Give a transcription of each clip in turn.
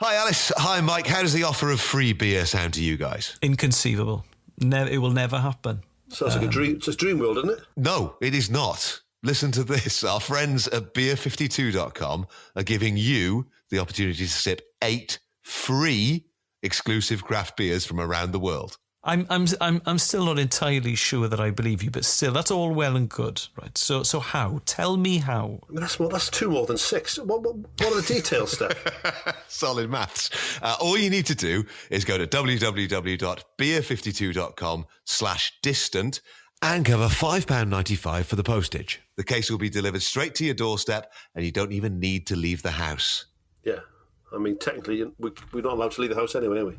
Hi, Elis. Hi, Mike. How does the offer of free beer sound to you guys? Inconceivable. It will never happen. Sounds like a dream. It's a dream world, isn't it? No, it is not. Listen to this. Our friends at beer52.com are giving you the opportunity to sip 8 free exclusive craft beers from around the world. I'm still not entirely sure that I believe you, but still, that's all well and good, right? So how? Tell me how. I mean, that's 2 more than 6. What are the details, Steff? Solid maths. All you need to do is go to www.beer52.com/distant and cover £5.95 for the postage. The case will be delivered straight to your doorstep and you don't even need to leave the house. Yeah. I mean, technically, we're not allowed to leave the house anyway, are we?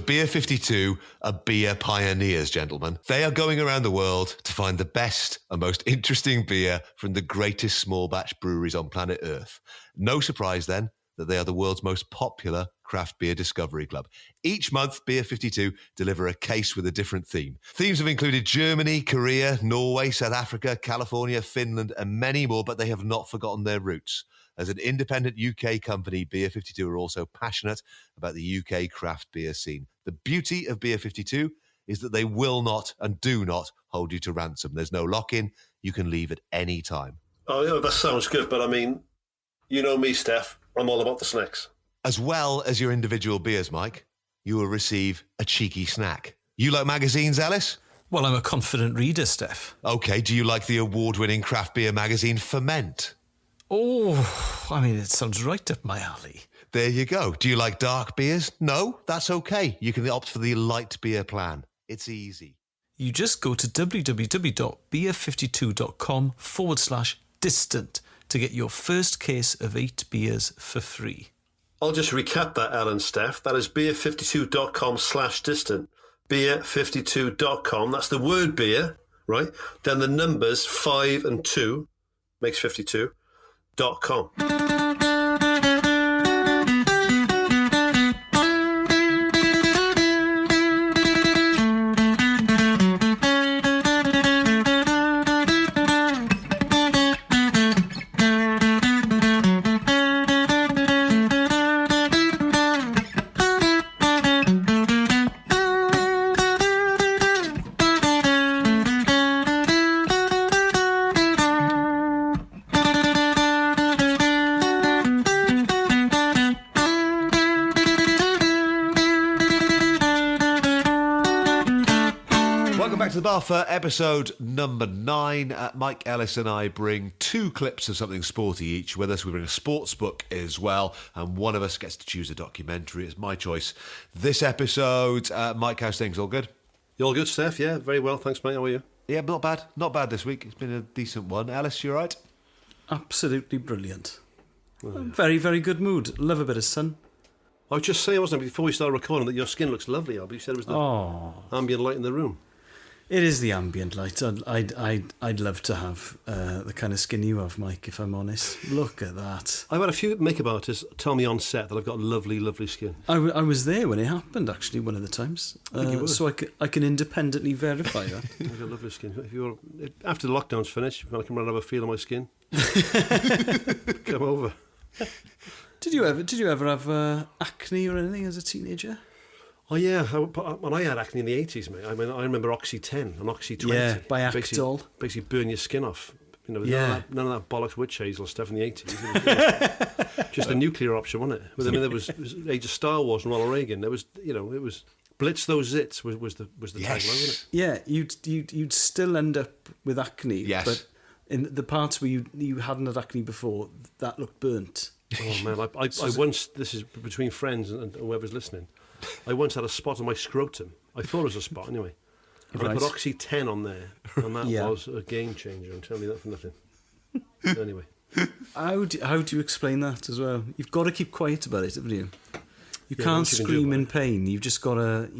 Beer 52 are beer pioneers, gentlemen. They are going around the world to find the best and most interesting beer from the greatest small batch breweries on planet Earth. No surprise then that they are the world's most popular craft beer discovery club. Each month, Beer 52 deliver a case with a different theme. Themes have included Germany, Korea, Norway, South Africa, California, Finland, and many more, but they have not forgotten their roots. As an independent UK company, Beer 52 are also passionate about the UK craft beer scene. The beauty of Beer 52 is that they will not and do not hold you to ransom. There's no lock-in. You can leave at any time. Oh, yeah, that sounds good, but I mean, you know me, Steff. I'm all about the snacks. As well as your individual beers, Mike, you will receive a cheeky snack. You like magazines, Elis? Well, I'm a confident reader, Steff. Okay, do you like the award-winning craft beer magazine Ferment? Oh, I mean, it sounds right up my alley. There you go. Do you like dark beers? No, that's okay. You can opt for the light beer plan. It's easy. You just go to www.beer52.com/distant to get your first case of 8 beers for free. I'll just recap that, Alan, Steff. That is beer52.com/distant. Beer52.com. That's the word beer, right? Then the numbers 5 and 2 makes 52.com. For episode number 9, Mike, Elis and I bring 2 clips of something sporty each with us. We bring a sports book as well, and one of us gets to choose a documentary. It's my choice this episode. Mike, how's things? All good? You all good, Steff? Yeah, very well. Thanks, mate. How are you? Yeah, not bad. Not bad this week. It's been a decent one. Elis, you all right? Absolutely brilliant. Very, very good mood. Love a bit of sun. I was just saying, wasn't it, before we started recording, that your skin looks lovely, Albie. You said it was the ambient light in the room. It is the ambient light. I'd love to have the kind of skin you have, Mike, if I'm honest. Look at that. I've had a few makeup artists tell me on set that I've got lovely, lovely skin. I was there when it happened, actually, one of the times. So I can independently verify that. I've got lovely skin. After the lockdown's finished, when I come around and have a feel of my skin, come over. Did you ever have acne or anything as a teenager? Oh yeah, when I had acne in the 80s, mate. I mean, I remember Oxy 10 and Oxy 20. Yeah, by Actol. Basically burn your skin off. You know, none of that bollocks witch hazel stuff in the 80s. Just a nuclear option, wasn't it? I mean, there was Age of Star Wars and Ronald Reagan. There was, it was Blitz those zits was the tagline, wasn't it? Yeah, you'd still end up with acne. Yes. But in the parts where you hadn't had acne before, that looked burnt. Oh man, I once, this is between friends and whoever's listening, I once had a spot on my scrotum. I thought it was a spot anyway. And I put Oxy 10 on there, and that was a game changer. I'm telling you that for nothing. Anyway. How do you explain that as well? You've got to keep quiet about it, haven't you? You can't scream in pain. You've just got to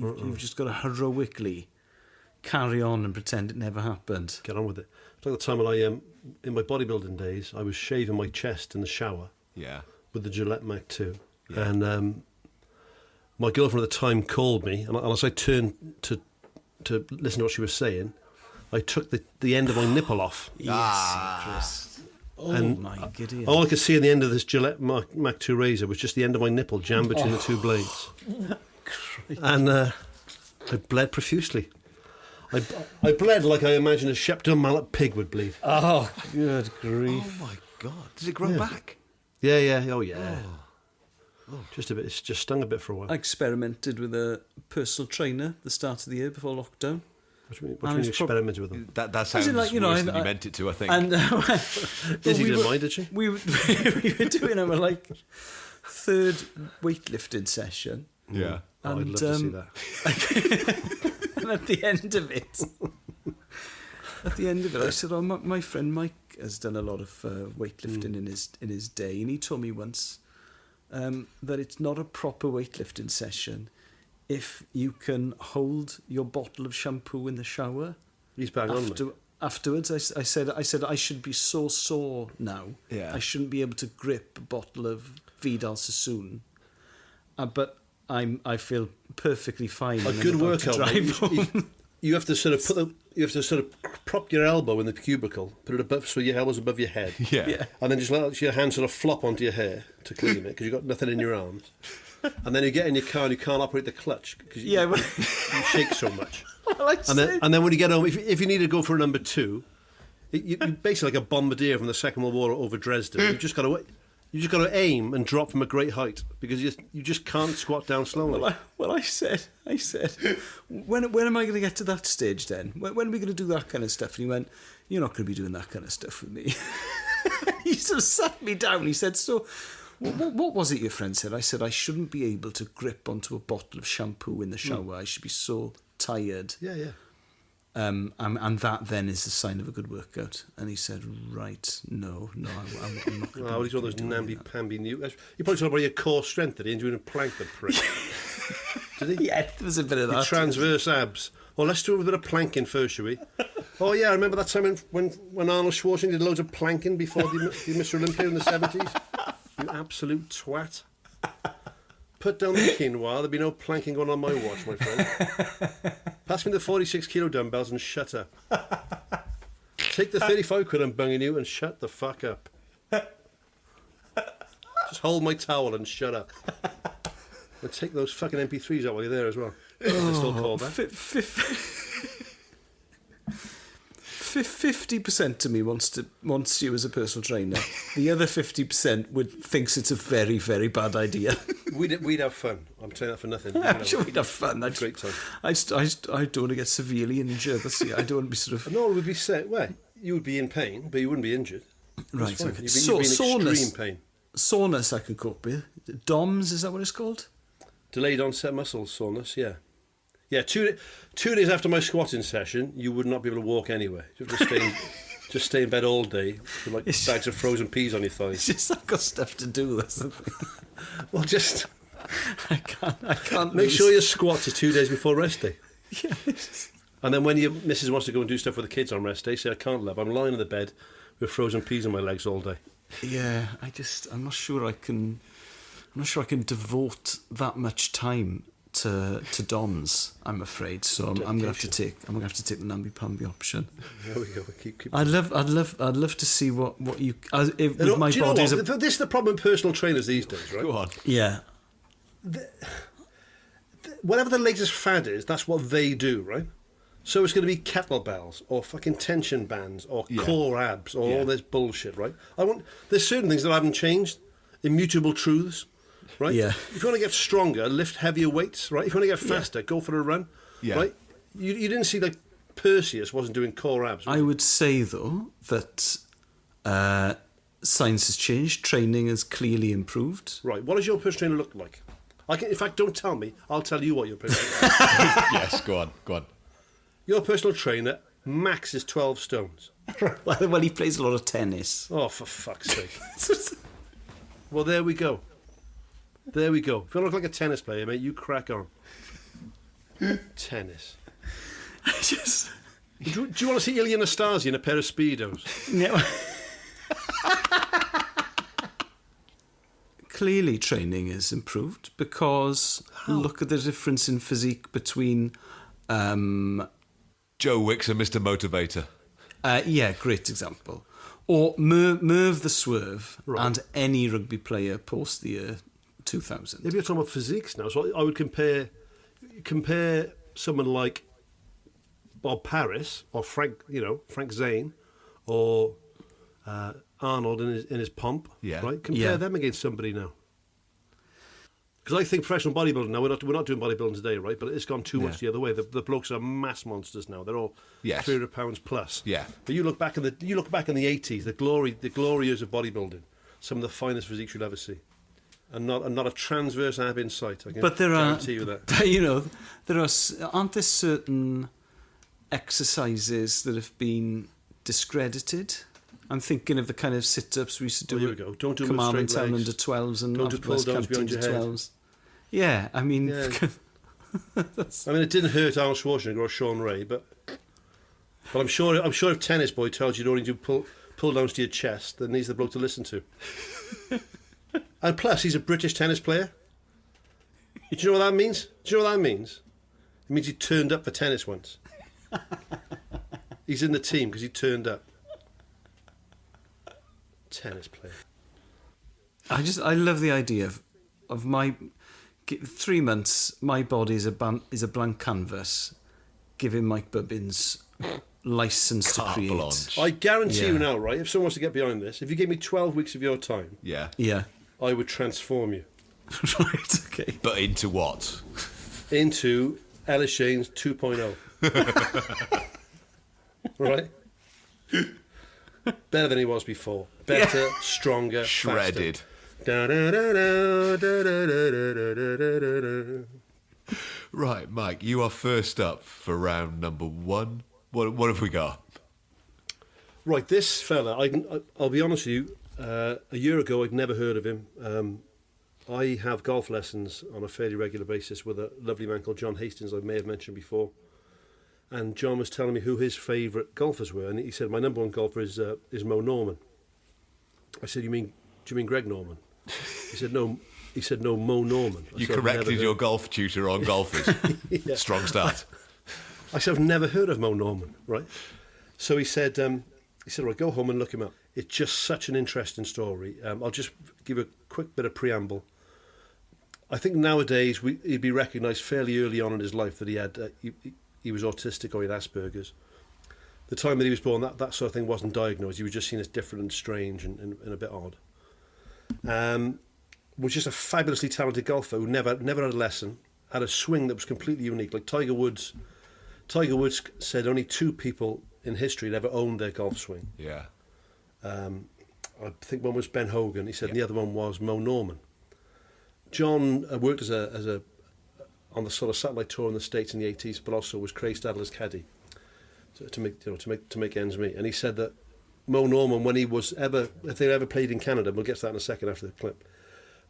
heroically carry on and pretend it never happened. Get on with it. It's like the time when I, in my bodybuilding days, I was shaving my chest in the shower. Yeah. With the Gillette Mach 2. Yeah. And my girlfriend at the time called me, and as I turned to listen to what she was saying, I took the end of my nipple off. Yes. my Gideon. All I could see at the end of this Gillette Mach 2 razor was just the end of my nipple jammed between the two blades. And I bled profusely. I bled like I imagine a Shepton Mallet pig would bleed. Oh, good grief. Oh, my God. Does it grow back? Yeah. Oh, yeah. Oh. Just a bit. It's just stung a bit for a while. I experimented with a personal trainer at the start of the year before lockdown. What do you mean you experimented with them? That sounds worse than you meant it to, I think. And Izzy didn't mind, did she? We were doing our like third weightlifting session. Yeah. And, I'd love to see that. And at the end of it, I said, "Oh, my friend Mike has done a lot of weightlifting in his day, and he told me once that it's not a proper weightlifting session if you can hold your bottle of shampoo in the shower." He's bang on. Afterwards, I said I should be so sore now. Yeah. I shouldn't be able to grip a bottle of Vidal Sassoon, but I feel perfectly fine. A good workout. You have to sort of prop your elbow in the cubicle, put it above, so your elbow's above your head. Yeah. And then just let your hand sort of flop onto your hair to clean it because you've got nothing in your arms. And then you get in your car and you can't operate the clutch because you shake so much. Well, and then when you get home, if you need to go for a number 2, you're basically like a bombardier from the Second World War over Dresden. You just got to aim and drop from a great height because you just can't squat down slowly. Well, I said, when am I going to get to that stage then? When are we going to do that kind of stuff? And he went, "You're not going to be doing that kind of stuff with me." He sort of sat me down. He said, "So, what was it your friend said?" I said, "I shouldn't be able to grip onto a bottle of shampoo in the shower. I should be so tired." Yeah. And that then is the sign of a good workout. And he said, "Right, no, I'm not going to." Oh, he's all those namby-pamby new. You probably talking about your core strength that he doing a plank the prick. Did he? Yeah, there was a bit of that. Your transverse abs. Oh, let's do a bit of planking first, shall we? Oh yeah, I remember that time when Arnold Schwarzenegger did loads of planking before the Mr. Olympia in the 70s. You absolute twat. Put down the quinoa, there'll be no planking going on my watch, my friend. Pass me the 46-kilo dumbbells and shut up. Take the 35 quid I'm bunging you and shut the fuck up. Just hold my towel and shut up. And take those fucking MP3s out while you're there as well. They're still called that. 50% of me wants you as a personal trainer. The other 50% thinks it's a very, very bad idea. We'd have fun. I'm saying that for nothing. I'm sure we'd have fun. Great time. I don't want to get severely injured. I don't want to be sort of... No, it would be set. Well, you would be in pain, but you wouldn't be injured. Right. Okay. You'd be in extreme pain. Soreness I can cope with. DOMS, is that what it's called? Delayed onset muscle soreness, yeah. Yeah, 2 days after my squatting session, you would not be able to walk anywhere. You would just stay in bed all day with like bags of frozen peas on your thighs. It's just I've got stuff to do. That's the thing. Well, just I can't. Make sure your squats are 2 days before rest day. Yeah. And then when your missus wants to go and do stuff with the kids on rest day, say, "I can't, love. I'm lying in the bed with frozen peas on my legs all day." Yeah, I'm not sure I can devote that much time to DOMS, I'm afraid. So I'm going to have to take the namby-pamby option. There we go. Keep I'd love to see what you with my my body. This is the problem with personal trainers these days, right? Go on. Yeah. Whatever the latest fad is, that's what they do, right? So it's going to be kettlebells or fucking tension bands or core abs or all this bullshit, right? There's certain things that haven't changed, immutable truths, right? Yeah. If you want to get stronger, lift heavier weights, right? If you want to get faster, go for a run, right? You didn't see like Perseus wasn't doing core abs. Right? I would say though that science has changed, training has clearly improved. Right. What does your personal trainer look like? In fact, don't tell me. I'll tell you what your personal trainer is. Yes, go on. Your personal trainer, max is 12 stones. Well, he plays a lot of tennis. Oh, for fuck's sake. Well, there we go. If you look like a tennis player, mate, you crack on. Tennis. Do you want to see Ilya Nastasi in a pair of Speedos? No. Clearly training is improved because look at the difference in physique between... Joe Wicks and Mr. Motivator. Yeah, great example. Or Merv the Swerve Right. and any rugby player post the year 2000. Maybe you're talking about physiques now. So I would compare someone like Bob Paris or Frank Zane or Arnold in his pomp. Yeah. Right. Compare them against somebody now. Because I think professional bodybuilding now, we're not doing bodybuilding today, right? But it's gone too much the other way. The blokes are mass monsters now. They're all 300 pounds plus. Yeah. But you look back in the 80s, the glory years of bodybuilding. Some of the finest physiques you'll ever see, and not a transverse ab in sight. I can guarantee you that. But aren't there certain exercises that have been discredited? I'm thinking of the kind of sit-ups we used to do. Here we go. Don't do Command with straight and legs. under 12s and Don't do pull-downs behind your head. 12s. Yeah, I mean... Yeah. I mean, it didn't hurt Arnold Schwarzenegger or Sean Ray, but I'm sure if Tennis Boy tells you to only do pull-downs to your chest, then he's the bloke to listen to. And plus, he's a British tennis player. Do you know what that means? It means he turned up for tennis once. He's in the team because he turned up. Tennis player. I love the idea of my 3 months. My body is a blank canvas, giving Mike Bubbins license to Carte create. blanche. I guarantee you now, right? If someone wants to get behind this, if you gave me 12 weeks of your time, Yeah. I would transform you Right. Okay. But into what? into Elis Shane's 2.0. Right? Better than he was before. Better, stronger, Shredded. Faster. Right, Mike, you are first up for round number 1. What have we got? Right, this fella, I'll be honest with you, a year ago I'd never heard of him. I have golf lessons on a fairly regular basis with a lovely man called John Hastings, I may have mentioned before. And John was telling me who his favourite golfers were, and he said my number one golfer is Mo Norman. I said, do you mean Greg Norman? He said no, Mo Norman. You corrected your golf tutor on golfers. Yeah. Strong start. I said, I've never heard of Mo Norman, right? So he said, right, go home and look him up. It's just such an interesting story. I'll just give a quick bit of preamble. I think nowadays he'd be recognised fairly early on in his life that he had he was autistic or he had Asperger's. The time that he was born, that sort of thing wasn't diagnosed. He was just seen as different and strange and a bit odd. Was just a fabulously talented golfer who never had a lesson, had a swing that was completely unique. Like Tiger Woods said only 2 people in history had ever owned their golf swing. Yeah. I think one was Ben Hogan. He said and the other one was Mo Norman. John worked as a on the sort of satellite tour in the States in the 80s, but also was Craig Stadler's caddy to make ends meet. And he said that Mo Norman, when if they ever played in Canada, we'll get to that in a second after the clip.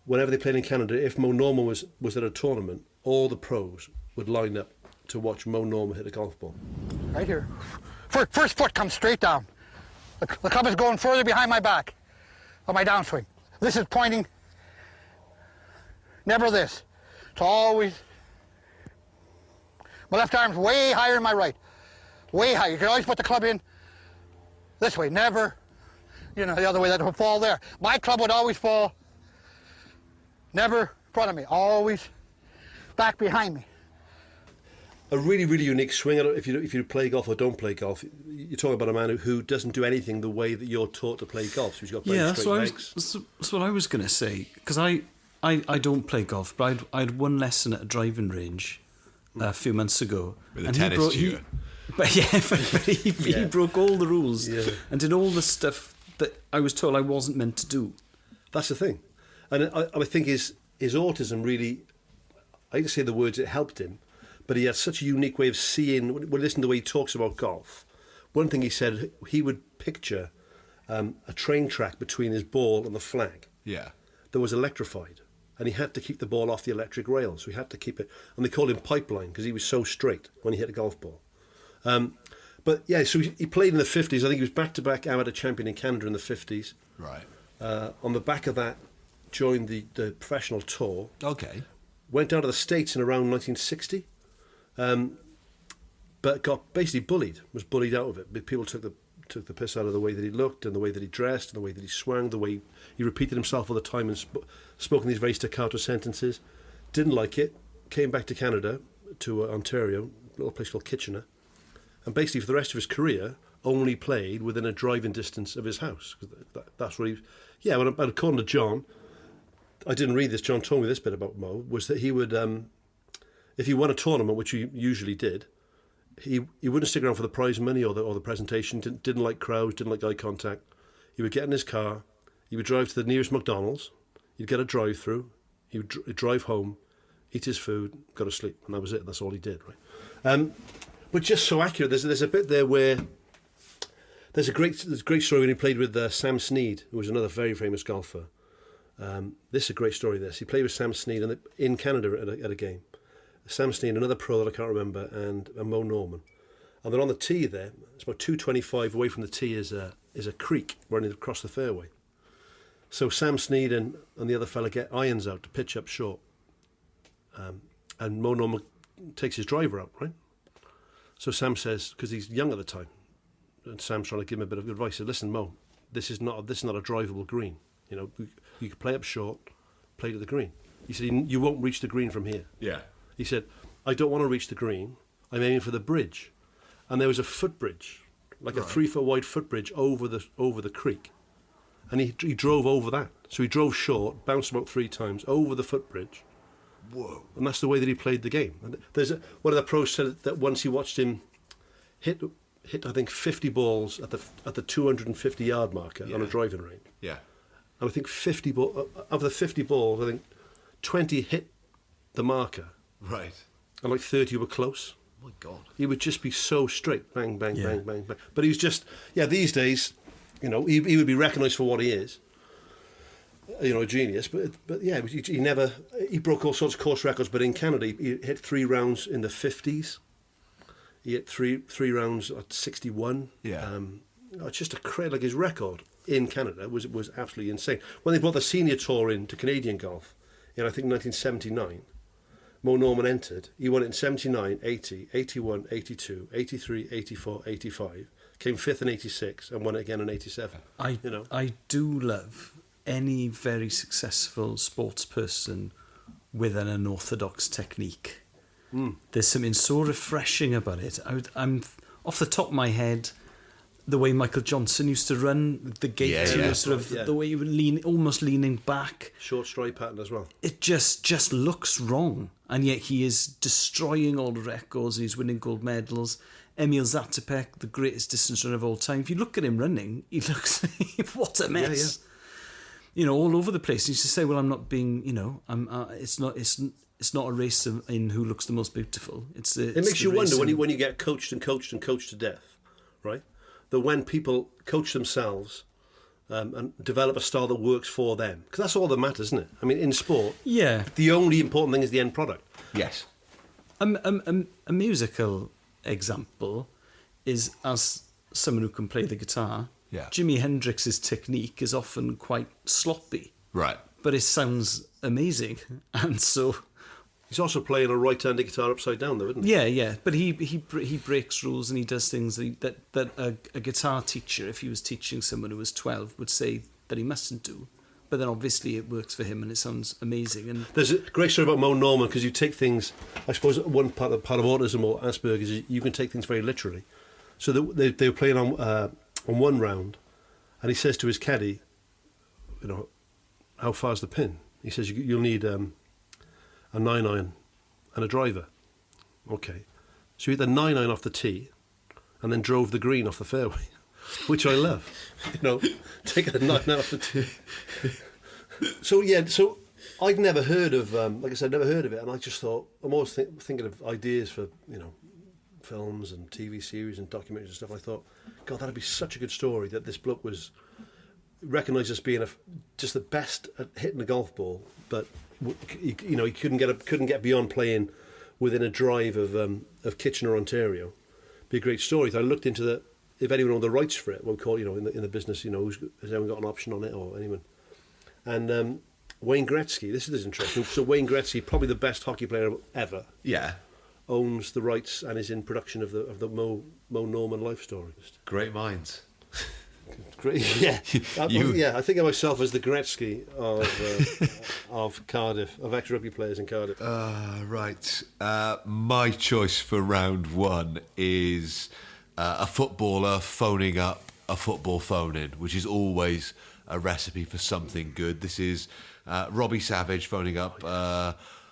Whenever they played in Canada, if Mo Norman was at a tournament, all the pros would line up to watch Mo Norman hit a golf ball. Right here. First foot comes straight down. The club is going further behind my back on my downswing. This is pointing. Never this. It's always. My left arm's way higher than my right. Way high. You can always put the club in this way. Never, the other way. That would fall there. My club would always fall. Never in front of me. Always back behind me. A really, really unique swing. If you play golf or don't play golf, you're talking about a man who doesn't do anything the way that you're taught to play golf. So he's got straight legs. That's what I was going to say. Because I don't play golf, but I had one lesson at a driving range a few months ago. With a tennis tutor. But he broke all the rules and did all the stuff that I was told I wasn't meant to do. That's the thing. And I think his autism really, I hate to say the words, it helped him, but he had such a unique way of seeing. When listen to the way he talks about golf, one thing he said, he would picture a train track between his ball and the flag. Yeah. That was electrified. And he had to keep the ball off the electric rail, so he had to keep it. And they called him Pipeline because he was so straight when he hit a golf ball. But yeah, so he played in the 50s. I think he was back-to-back amateur champion in Canada in the 50s. Right. On the back of that, joined the professional tour. Okay. Went down to the States in around 1960, but got basically bullied. Was bullied out of it. People took took the piss out of the way that he looked and the way that he dressed and the way that he swung, the way he repeated himself all the time and spoke in these very staccato sentences. Didn't like it. Came back to Canada, to Ontario, a little place called Kitchener, and basically for the rest of his career only played within a driving distance of his house. That's what he... Yeah, according to John, I didn't read this, John told me this bit about Mo, was that he would, if he won a tournament, which he usually did, he wouldn't stick around for the prize money or the presentation, didn't like crowds, didn't like eye contact. He would get in his car, he would drive to the nearest McDonald's, he'd get a drive-through, he would drive home, eat his food, go to sleep, and that was it. That's all he did, right? But just so accurate. There's a bit there where there's a great story when he played with Sam Snead, who was another very famous golfer. This is a great story. He played with Sam Snead in Canada at a game. Sam Snead, another pro that I can't remember, and Mo Norman, and they're on the tee there. It's about 225 away from the tee is a creek running across the fairway. So Sam Snead and the other fella get irons out to pitch up short. And Mo Norman takes his driver out, right? So Sam says, because he's young at the time, and Sam's trying to give him a bit of advice. He said, "Listen, Mo, this is not a drivable green. You know, you can play up short, play to the green." He said, "You won't reach the green from here." Yeah. He said, "I don't want to reach the green. I'm aiming for the bridge," and there was a footbridge, like a 3-foot wide footbridge over the creek, and he drove over that. So he drove short, bounced about 3 times over the footbridge. Whoa! And that's the way that he played the game. And one of the pros said that once he watched him hit I think 50 balls at the 250-yard marker on a driving range. Yeah. And I think of the 50 balls, I think 20 hit the marker. Right. And like 30 were close. Oh my God. He would just be so straight, bang, bang, bang, bang, bang. But he was just, these days, he would be recognised for what he is. A genius, but he broke all sorts of course records. But in Canada, he hit 3 rounds in the 50s. He hit three rounds at 61. Yeah, it's just like his record in Canada was absolutely insane. When they brought the senior tour into Canadian golf, in I think 1979, Mo Norman entered. He won it in 79, 80, 81, 82, 83, 84, 85. Came 5th in 86 and won it again in 87. I do love any very successful sports person with an unorthodox technique. There's something so refreshing about it. I'm off the top of my head, the way Michael Johnson used to run the gate, the way he would almost leaning back. Short stride pattern as well. It just looks wrong, and yet he is destroying all the records. And he's winning gold medals. Emile Zatapek, the greatest distance runner of all time. If you look at him running, he looks what a mess. Yeah. All over the place. He used to say, "Well, I'm not being, it's not a race in who looks the most beautiful." It makes you wonder when you get coached to death, right? That when people coach themselves and develop a style that works for them, because that's all that matters, isn't it? I mean, in sport, the only important thing is the end product. Yes. A musical example is, as someone who can play the guitar, Jimi Hendrix's technique is often quite sloppy. Right. But it sounds amazing, and so... He's also playing a right-handed guitar upside down, though, isn't he? Yeah. But he breaks rules and he does things that a guitar teacher, if he was teaching someone who was 12, would say that he mustn't do. But then obviously it works for him and it sounds amazing. And there's a great story about Mo Norman, because you take things... I suppose one part of autism or Asperger's is you can take things very literally. So they were playing on one round, and he says to his caddy, "How far's the pin?" He says, "You'll need a 9-iron and a driver." Okay. So he hit the 9-iron off the tee and then drove the green off the fairway, which I love. Taking a 9-iron off the tee. So I'd never heard of, like I said, never heard of it, and I just thought, I'm always thinking of ideas for, films and TV series and documentaries and stuff. I thought, God, that'd be such a good story that this bloke was recognised as being just the best at hitting the golf ball, but he couldn't get beyond playing within a drive of Kitchener, Ontario. Be a great story. So I looked into if anyone owned the rights for it, we'll call in the business, has anyone got an option on it or anyone? And Wayne Gretzky. This is interesting. So Wayne Gretzky, probably the best hockey player ever. Yeah. Owns the rights and is in production of the Mo Norman life story. Great minds. Great, yeah. I think of myself as the Gretzky of Cardiff, of ex-rugby players in Cardiff. Right. My choice for round one is a footballer phoning up a football phone-in, which is always a recipe for something good. This is Robbie Savage phoning up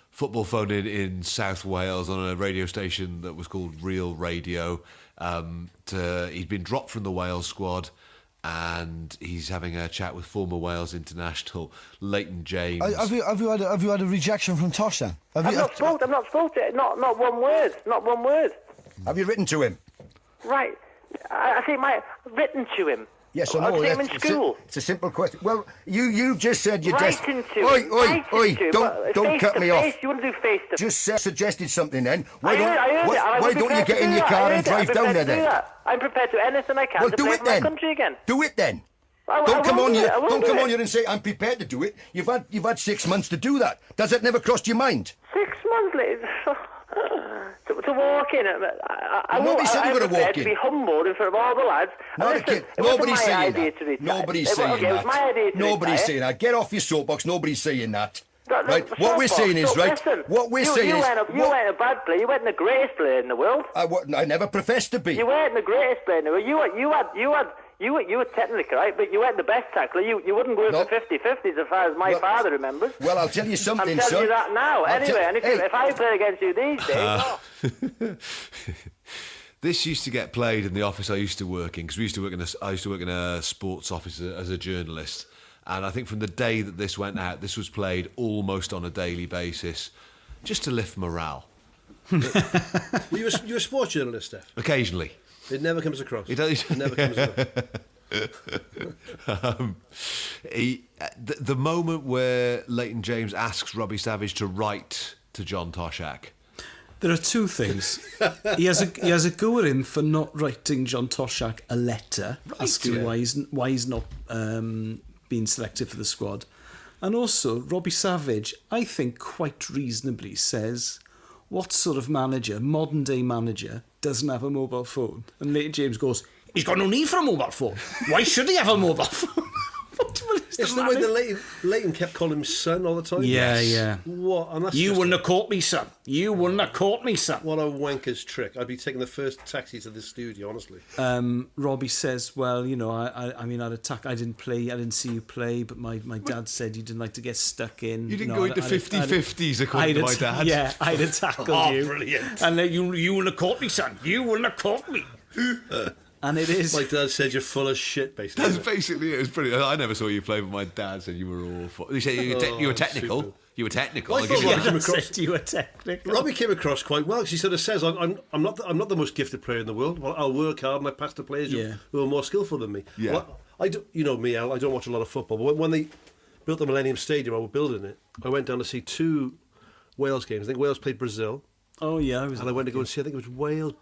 football phone-in in South Wales on a radio station that was called Real Radio. He'd been dropped from the Wales squad, and he's having a chat with former Wales international Leighton James. Have you had a rejection from Tosh then? I've not spoke to it. Not one word. Not one word. Have you written to him? Right. I think written to him. Yes, I know. I've seen him in school. It's a simple question. Well, you just said you just... Writing to him. Oi, don't cut me off. You want to do face to face. Just suggested something then. Why don't you get in your car and drive down there then? I'm prepared to do anything I can to play for my country again. Do it then. Don't come on here and say I'm prepared to do it. You've had 6 months to do that. Does that never crossed your mind? 6 months later. To walk in, Nobody said you were to walk in. To be humbled in front of all the lads. Nobody's saying that. Nobody's saying that. It was my idea to Nobody's saying that. Get off your soapbox. Nobody's saying that. Right. What we're saying is right. What we're saying is you weren't a bad player. You weren't the greatest player in the world. I never professed to be. You weren't the greatest player in the world. You were technically right, but you weren't the best tackler. You wouldn't go for 50-50s as far as my father remembers. Well, I'll tell you something, I'm telling you that now. And if I play against you these days, This used to get played in the office I used to work in, because I used to work in a sports office as a journalist. And I think from the day that this went out, this was played almost on a daily basis, just to lift morale. Were you a sports journalist, Steff? Occasionally. It never comes across. It never comes across. The moment where Leighton James asks Robbie Savage to write to John Toshak. There are two things. He has a go at him for not writing John Toshak a letter asking why he's not being selected for the squad. And also, Robbie Savage, I think quite reasonably, says, what sort of manager, modern day manager, doesn't have a mobile phone? And Leighton James goes, he's got no need for a mobile phone. Why should he have a mobile phone? It's the way that Leighton kept calling him son all the time. Yeah. What? And that's you wouldn't have caught me, son. You wouldn't have caught me, son. What a wanker's trick. I'd be taking the first taxi to the studio, honestly. Robbie says, well, you know, I didn't see you play, but my dad said you didn't like to get stuck in. You didn't go into 50-50s according to my dad. Yeah, I'd have tackled you. Brilliant. And you wouldn't have caught me, son. You wouldn't have caught me. And it is. My dad said you're full of shit, basically. That's basically it. It was brilliant. I never saw you play, but my dad said you were awful. He said you were technical. Super. You were technical. Well, You were technical. Robbie came across quite well because he sort of says, "I'm not the most gifted player in the world. Well, I'll work hard and I pass to players who are more skillful than me." Yeah. Well, you know me, Al. I don't watch a lot of football, but when they built the Millennium Stadium, I was building it. I went down to see 2 Wales games. I think Wales played Brazil. Oh yeah, I went to go and see. I think it was Wales,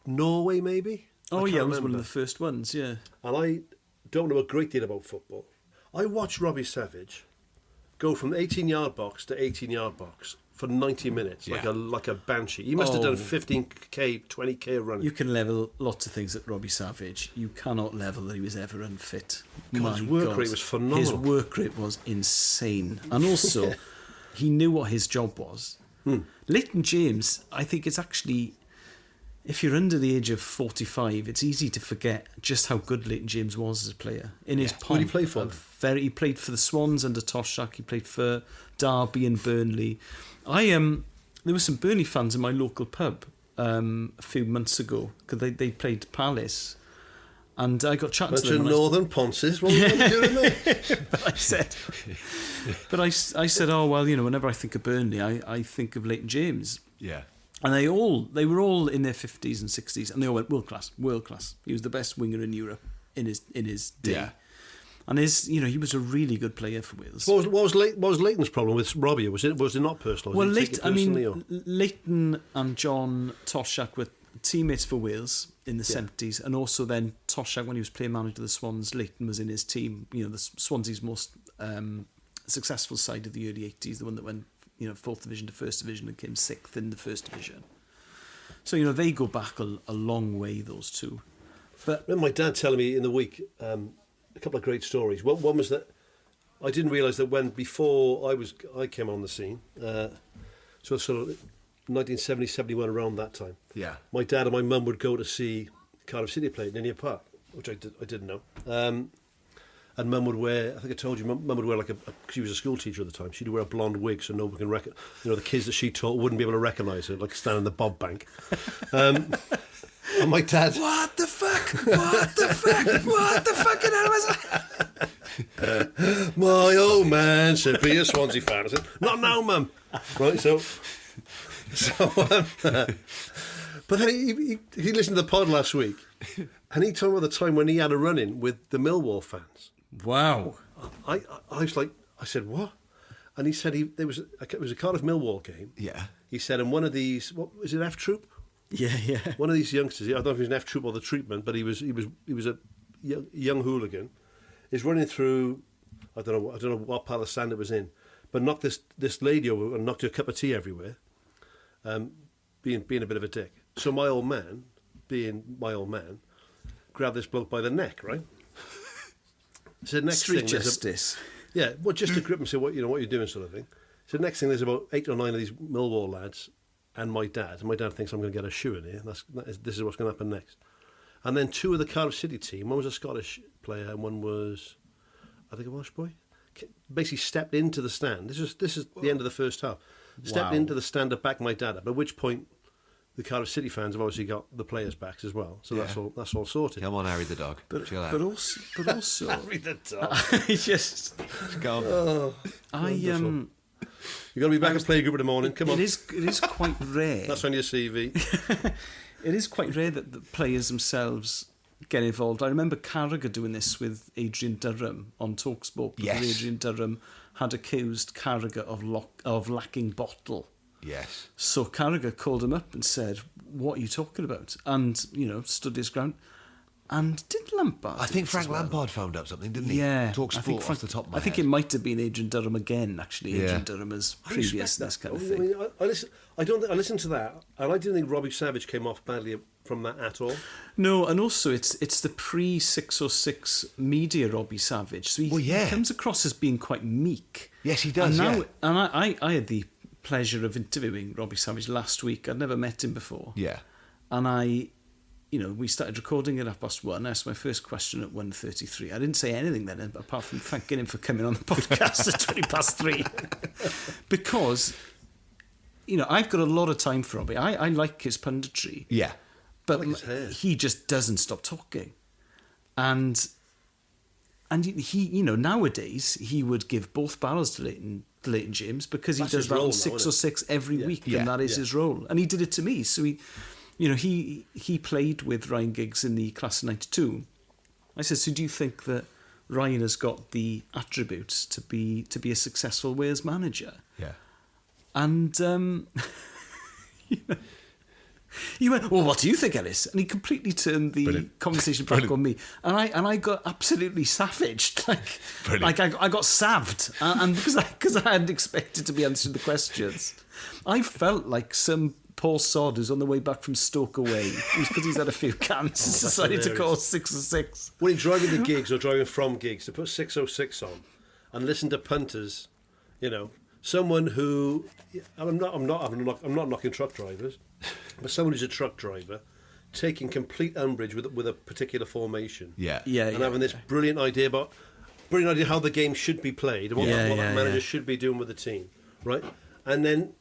Norway, maybe. Oh yeah, it was one of the first ones. Yeah. And I don't know a great deal about football. I watched Robbie Savage go from 18-yard box to 18-yard box for 90 minutes, like a banshee. He must have done 15k, 20k running. You can level lots of things at Robbie Savage. You cannot level that he was ever unfit. His work rate was phenomenal. His work rate was insane. And also, he knew what his job was. Leighton James, I think it's actually... If you're under the age of 45, it's easy to forget just how good Leighton James was as a player. In his prime, who did he play for? He played for the Swans under Toshak. He played for Derby and Burnley. There were some Burnley fans in my local pub a few months ago because they played Palace, and I got chatting to them. Northern Ponces, what were you doing there? But I said, oh well, you know, whenever I think of Burnley, I think of Leighton James. Yeah. And they were all in their 50s and 60s, and they all went world class. He was the best winger in Europe in his day. Yeah. And he was a really good player for Wales. What was Leighton's problem with Robbie? Was it not personal? Well, Leighton and John Toshak were teammates for Wales in the 70s, and also then Toshak, when he was playing manager of the Swans, Leighton was in his team. You know, the Swansea's most successful side of the early 80s, the one that went 4th division to 1st division and came 6th in the 1st division. So, they go back a long way, those two. But I remember my dad telling me in the week a couple of great stories. One was that I didn't realise that before I came on the scene, so sort of 1970, 71, around that time. Yeah. My dad and my mum would go to see Cardiff City play at Ninian Park, which I didn't know. And Mum would wear, I think I told you, Mum would wear like she was a school teacher at the time, she'd wear a blonde wig so no one can the kids that she taught wouldn't be able to recognise her, like standing in the bob bank. And my dad... What the fuck? What the fuck? What the fucking hell was that? My old man should be a Swansea fan. I said, not now, Mum. Right, so but then he listened to the pod last week, and he told me about the time when he had a run-in with the Millwall fans. Wow. I was like, I said, what? And he said it was a Cardiff Millwall game. Yeah. He said, and one of these, what was it, F Troop? Yeah. One of these youngsters, I don't know if he was an F Troop or the treatment, but he was a young hooligan. Is running through, I don't know what part of the stand it was in, but knocked this lady over and knocked her cup of tea everywhere, being a bit of a dick. So my old man, being my old man, grabbed this bloke by the neck, right? Said next Street thing, justice. Just to grip him, say what you're doing, sort of thing. So next thing, there's about 8 or 9 of these Millwall lads and my dad. And my dad thinks I'm going to get a shoe in here. This is what's going to happen next. And then 2 of the Cardiff City team, one was a Scottish player and one was, I think, a Welsh boy, basically stepped into the stand. This is the end of the first half. Stepped into the stand to back my dad up, at which point the Cardiff City fans have obviously got the players' backs as well. So that's all sorted. Come on, Harry the dog. Chill out. But also Harry the dog. You've got to be back at playgroup in the morning. Come on. It is quite rare. That's on your CV. It is quite rare that the players themselves get involved. I remember Carragher doing this with Adrian Durham on TalkSport. Yes. Adrian Durham had accused Carragher of lacking bottle. Yes. So Carragher called him up and said, "What are you talking about?" And, stood his ground. And did Lampard? I think Frank Lampard found up something, didn't he? Yeah. Talk sport off the top of my I think head. it might have been Adrian Durham again, actually. Yeah. Adrian Durham is previous to this kind of thing. I mean, I listened to that, and I didn't think Robbie Savage came off badly from that at all. No, and also it's the pre-606 media Robbie Savage. So he comes across as being quite meek. Yes, he does, And I had the pleasure of interviewing Robbie Savage last week. I'd never met him before. Yeah. And we started recording at 1:30. I asked my first question at 1:33. I didn't say anything then, apart from thanking him for coming on the podcast at 3:20. Because, I've got a lot of time for Robbie. I like his punditry. Yeah. But like his hair. he just doesn't stop talking. And he, nowadays, he would give both barrels to Leighton James because he does that on 606 every week, and that is his role. And he did it to me. So he played with Ryan Giggs in the class of 92. I said, so do you think that Ryan has got the attributes to be a successful Wales manager? Yeah. And he went, well, what do you think, Elis? And he completely turned the conversation back on me. And I got absolutely savaged. I got saved. And because I hadn't expected to be answering the questions. I felt like some poor sod who's on the way back from Stoke away, because he's had a few cans, decided to call 606. When he's driving to gigs or driving from gigs, to put 606 on and listen to punters, someone who, I'm not knocking truck drivers, but someone who's a truck driver taking complete umbrage with a particular formation. And having this brilliant idea how the game should be played and what that manager should be doing with the team, right? And then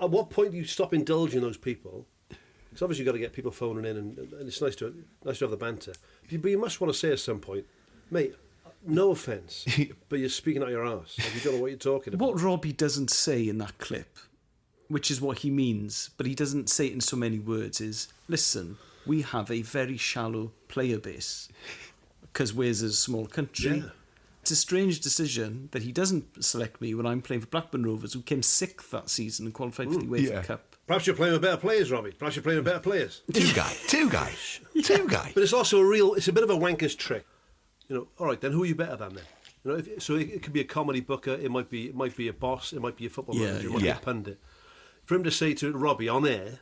at what point do you stop indulging those people? Because obviously you've got to get people phoning in, and it's nice to have the banter. But you must want to say at some point, mate, no offence, but you're speaking out your arse. You don't know what you're talking about. What Robbie doesn't say in that clip, which is what he means, but he doesn't say it in so many words, is, listen, we have a very shallow player base because Wales is a small country. Yeah. It's a strange decision that he doesn't select me when I'm playing for Blackburn Rovers, who came sixth that season and qualified for the UEFA Cup. Perhaps you're playing with better players, Robbie. Perhaps you're playing with better players. Two guys. But it's also it's a bit of a wanker's trick. All right, then who are you better than then? So it could be a comedy booker, it might be a boss, it might be a football manager, it might be a pundit. For him to say to Robbie on air,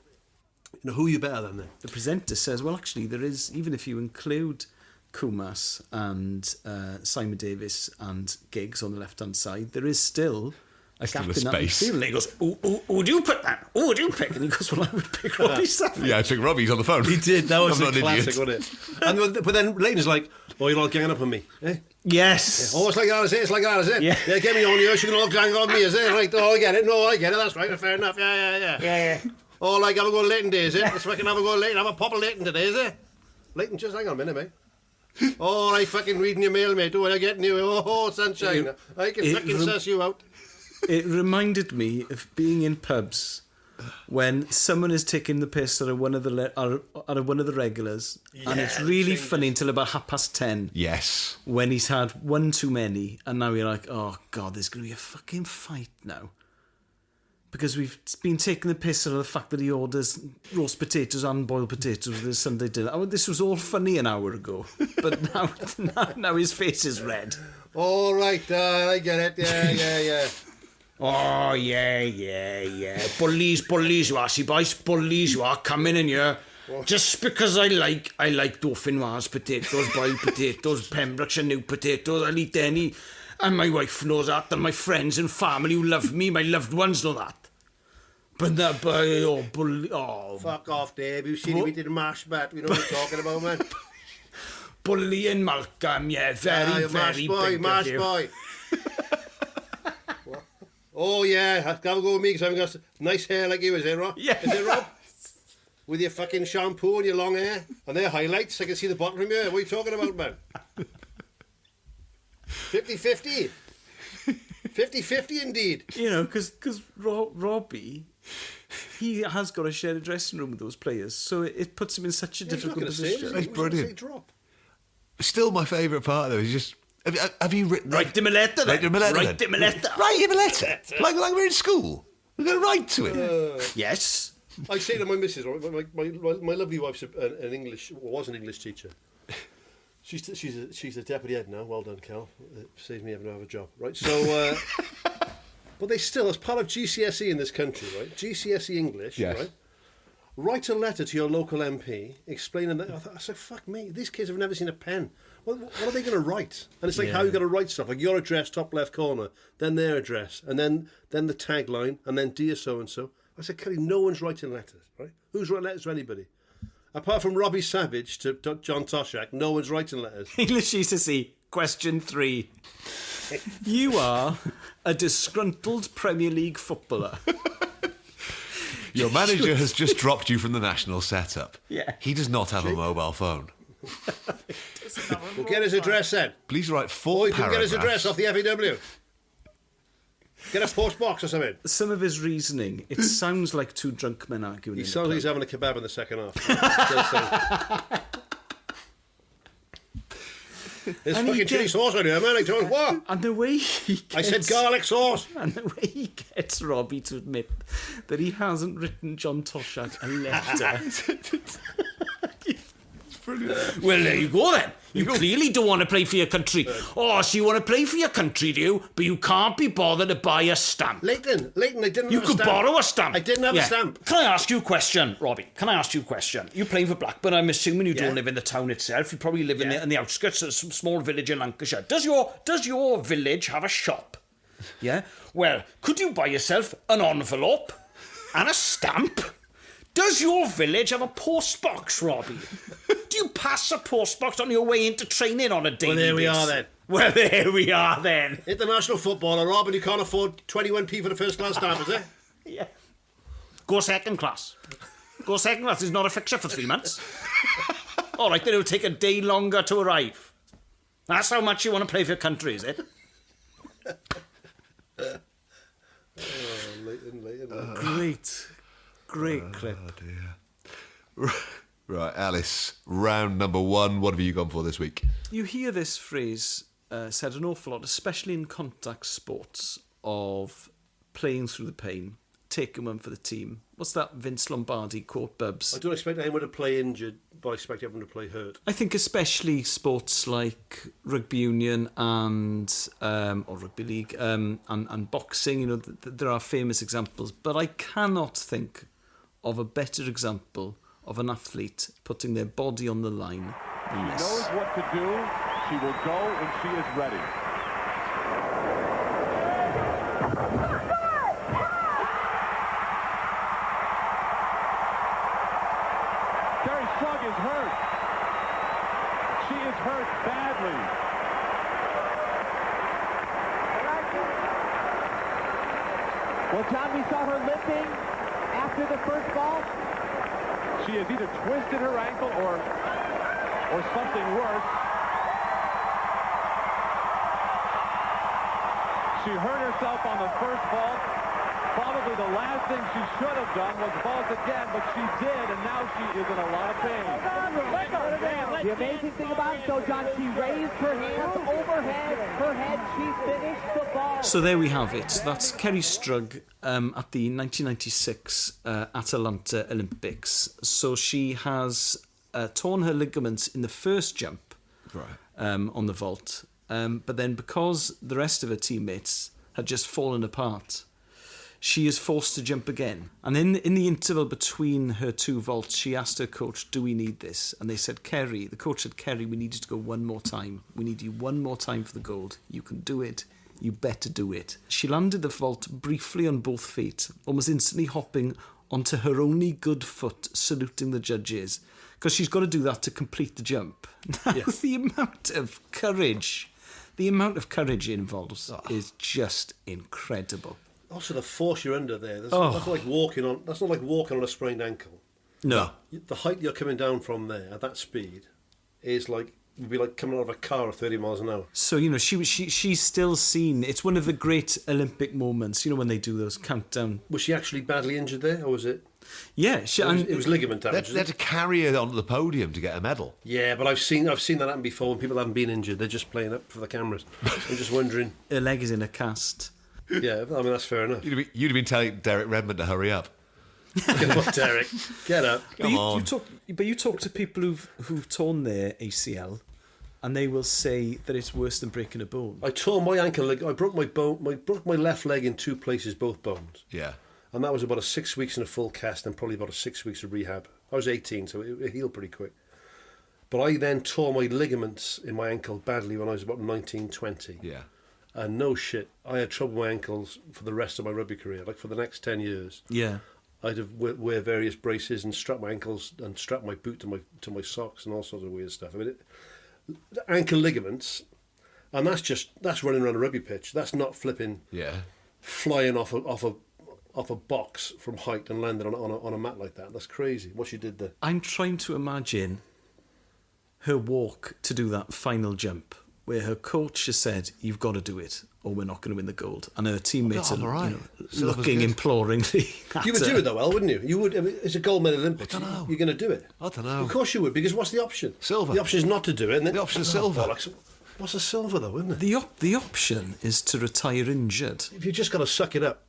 who are you better than then? The presenter says, well, actually, there is, even if you include Kumas and Simon Davis and Giggs on the left-hand side, there is still a gap in that midfield. And he goes, who would you pick then? Who would you pick? And he goes, well, I would pick Robbie Savage. Yeah, I took Robbie's on the phone. He did. That was a classic, wasn't it? But then Leighton's like, oh, you're all ganging up on me. Eh? Yes. Yeah. Oh, it's like that, is it? It's like that, is it? Yeah. Get me on you. You can all gang on me, is it? Right, oh, I get it. No, I get it. That's right. Fair enough. Yeah. Oh, like, have a go at Leighton day, is it? Let's fucking have a go at Leighton. Have a pop of Leighton today, is it? Leighton, just hang on a minute, mate. Oh, I fucking reading your mail, mate. Do I get new? Oh, sunshine. I can fucking suss you out. It reminded me of being in pubs when someone is taking the piss out of one of the regulars, and it's really funny until about 10:30. Yes. When he's had one too many, and now you're like, oh God, there's going to be a fucking fight now. Because we've been taking the piss out of the fact that he orders roast potatoes and boiled potatoes with his Sunday dinner. I mean, this was all funny an hour ago, but now his face is red. All right, I get it. Yeah. Oh, yeah. Bullies, you are, see, boys. Bullies, you are coming in here. Just because I like Dauphinoise potatoes, boiled potatoes, Pembrokeshire new potatoes, I'll eat any. And my wife knows that, and my friends and family who love me, my loved ones know that. But that boy, Fuck off, Dave. You seen we did a mash bat. We know what you're talking about, man. Bully and Malcolm, yeah, very mash boy. Oh, yeah, have a go with me because I've got nice hair like you, is it, Rob? Yeah. Is it, Rob? With your fucking shampoo and your long hair. And they're highlights. I can see the bottom from here. What are you talking about, man? 50-50. 50-50 indeed. You know, because Robbie, he has got to share a dressing room with those players, so it puts him in such a difficult position. It's brilliant. Still my favourite part, though, is just... Have you written... Write him a letter. Write him a letter. Like we're in school. We're going to write to him. Yes. I say to my missus, my lovely wife's an English teacher. She's a deputy head now. Well done, Cal. It saves me having to have a job, right? So, but they still, as part of GCSE in this country, right? GCSE English, yes. Right? Write a letter to your local MP explaining that. I said, fuck me, these kids have never seen a pen. What are they going to write? And it's like how you got to write stuff, like your address, top left corner, then their address, and then the tagline, and then dear so and so. I said, Kelly, no one's writing letters, right? Who's writing letters to anybody? Apart from Robbie Savage to John Toshak, no one's writing letters. English GCSE, question 3. You are a disgruntled Premier League footballer. Your manager has just dropped you from the national setup. Yeah. He does not have a mobile phone. We'll get his address then. Please write 4 you can get his address off the FAW. Get a post box or something. Some of his reasoning, it sounds like two drunk men arguing. He sounds like he's having a kebab in the second half. There's fucking chili sauce on here, man. I told you what? And the way he gets... I said garlic sauce. And the way he gets Robbie to admit that he hasn't written John Toshak a letter. Brilliant. Well, there you go then. You clearly don't want to play for your country. Oh, so you want to play for your country, do you? But you can't be bothered to buy a stamp. Leighton, I didn't have a stamp. You could borrow a stamp. I didn't have a stamp. Can I ask you a question, Robbie? Can I ask you a question? You play for Blackburn. I'm assuming you don't live in the town itself. You probably live in the outskirts of some small village in Lancashire. Does your village have a shop? Yeah? Well, could you buy yourself an envelope and a stamp? Does your village have a post box, Robbie? Do you pass a post box on your way into training on a daily basis? Well, there we are then. International footballer, Rob, and you can't afford 21p for the first class stamp, is it? Yeah. Go second class. Go second class is not a fixture for 3 months. All right, then it'll take a day longer to arrive. That's how much you want to play for your country, is it? Leighton. Great clip. Dear. Right, Elis, round number 1. What have you gone for this week? You hear this phrase said an awful lot, especially in contact sports, of playing through the pain, taking one for the team. What's that Vince Lombardi quote, Bubs? I don't expect anyone to play injured, but I expect everyone to play hurt. I think especially sports like rugby union and or rugby league and boxing, you know, there are famous examples, but I cannot think of a better example of an athlete putting their body on the line than this. She knows what to do. She will go and she is ready. Carrie Slug is hurt. She is hurt badly. Well, John, we saw her limping after the first ball. She has either twisted her ankle or something worse. She hurt herself on the first vault. Probably the last thing she should have done was vault again, but she did, and now she is in a lot of pain. The amazing thing about it, though, John, she raised her hands overhead, her head, she finished the ball. So there we have it. That's Kerry Strug at the 1996 Atlanta Olympics. So she has torn her ligaments in the first jump on the vault. But then because the rest of her teammates had just fallen apart, she is forced to jump again. And in the interval between her two vaults, she asked her coach, do we need this? And they said, Kerry, the coach said, Kerry, we need you to go one more time. We need you one more time for the gold. You can do it. You better do it. She landed the vault briefly on both feet, almost instantly hopping onto her only good foot, saluting the judges, because she's got to do that to complete the jump. Now, the amount of courage it involves is just incredible. Also, the force you're under there. That's not like walking on a sprained ankle. No. The height you're coming down from there at that speed is like would be like coming out of a car at 30 miles an hour. So, you know, she's still seen. It's one of the great Olympic moments, you know, when they do those countdown. Was she actually badly injured there, or was it? Yeah, it was ligament damage. They had to carry her onto the podium to get a medal. Yeah, but I've seen that happen before when people haven't been injured. They're just playing up for the cameras. I'm just wondering. Her leg is in a cast. Yeah, I mean, that's fair enough. You'd have been telling Derek Redmond to hurry up. Get up, Derek. Get up. Come on. You talk to people who've torn their ACL, and they will say that it's worse than breaking a bone. I tore my ankle leg. I broke my bone. I broke my left leg in two places, both bones. Yeah. And that was about 6 weeks in a full cast and probably about 6 weeks of rehab. I was 18, so it healed pretty quick. But I then tore my ligaments in my ankle badly when I was about 19, 20. Yeah. And no shit, I had trouble with my ankles for the rest of my rugby career. Like for the next 10 years. Yeah. I'd have wear various braces and strap my ankles and strap my boot to my socks and all sorts of weird stuff. I mean, ankle ligaments, and that's running around a rugby pitch. That's not flipping. Yeah. Flying off a box from height and landing on a mat like that. That's crazy. What she did there. I'm trying to imagine her walk to do that final jump, where her coach has said, "You've got to do it, or we're not going to win the gold," and her teammates are looking imploringly. You would do it though, well, wouldn't you? You would. I mean, it's a gold medal Olympics. I don't know. You're going to do it. I don't know. Of course you would, because what's the option? Silver. The option is not to do it. And then, The option is silver. What's a silver though, isn't it? The option is to retire injured. If you just got to suck it up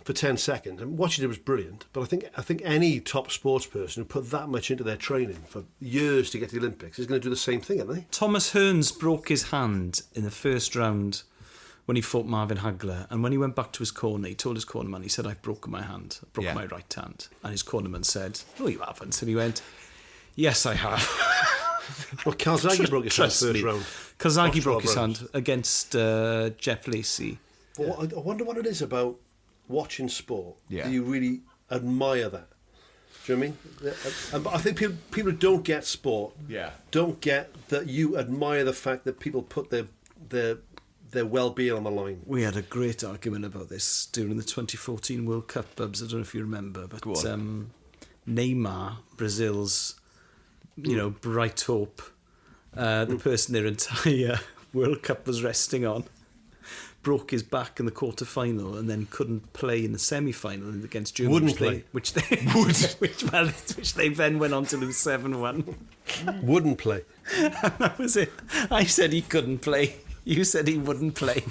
for 10 seconds, and what she did was brilliant. But I think any top sports person who put that much into their training for years to get to the Olympics is going to do the same thing, aren't they? Thomas Hearns broke his hand in the first round when he fought Marvin Hagler, and when he went back to his corner, he told his cornerman, he said, "I've broken my hand, I've broken my right hand." And his cornerman said, "No, you haven't." And he went, "Yes, I have." Well, Calzaghe broke his hand first round. Calzaghe broke his hand against Jeff Lacey. But I wonder what it is about watching sport. Yeah. Do you really admire that? Do you know what I mean? But I think people who don't get sport don't get that you admire the fact that people put their well-being on the line. We had a great argument about this during the 2014 World Cup, Bubs. I don't know if you remember, but Neymar, Brazil's, bright hope, the person their entire World Cup was resting on, broke his back in the quarter-final and then couldn't play in the semi-final against Germany. Which they then went on to lose 7-1. Wouldn't play. And that was it. I said he couldn't play. You said he wouldn't play.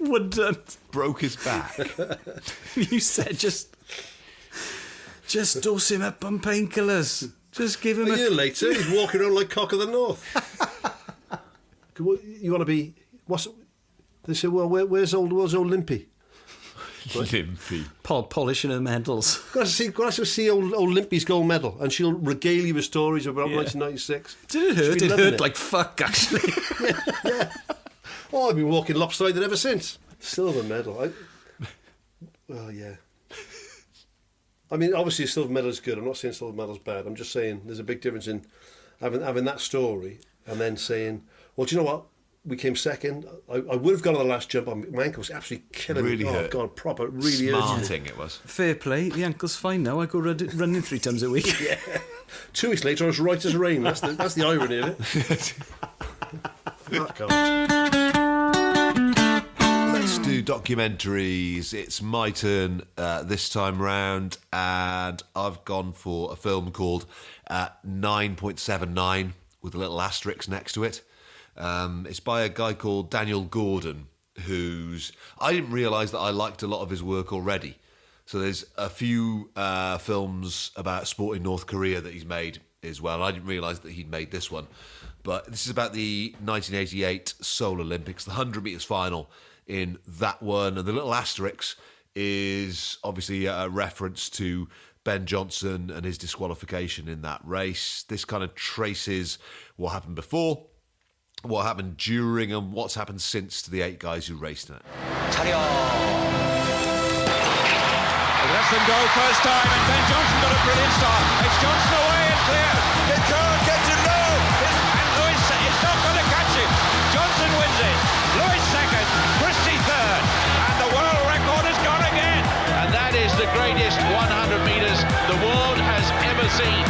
Wouldn't. Broke his back. You said just dose him up on painkillers. Just give him a year later, he's walking around like Cock of the North. You want to be... They say, well, where's old Limpy? Limpy. Polishing her medals. Got to see old Limpy's gold medal, and she'll regale you with stories about 1996. Did it hurt? It hurt like fuck, actually. yeah. Oh, I've been walking lopsided ever since. Silver medal. Well, yeah. I mean, obviously, a silver medal is good. I'm not saying silver medal's bad. I'm just saying there's a big difference in having that story and then saying, well, do you know what? We came second. I would have gone on the last jump. My ankle was absolutely killing really me. Hurt. Oh, God, proper. Really smarting it was. Fair play. The ankle's fine now. I go running 3 times a week. Yeah. 2 weeks later, I was right as rain. That's the irony of it. Fuck off. Let's do documentaries. It's my turn this time round, and I've gone for a film called 9.79 with a little asterisk next to it. It's by a guy called Daniel Gordon, I didn't realise that I liked a lot of his work already. So there's a few films about sport in North Korea that he's made as well. I didn't realise that he'd made this one. But this is about the 1988 Seoul Olympics, the 100 metres final in that one. And the little asterisk is obviously a reference to Ben Johnson and his disqualification in that race. This kind of traces what happened before, what happened during, and what's happened since to the 8 guys who raced in it. They let them go first time, and Ben Johnson got a brilliant start. It's Johnson away and clear. They can't get to low. And Lewis is not going to catch him. Johnson wins it. Lewis second, Christie third. And the world record is gone again. And that is the greatest 100 metres the world has ever seen.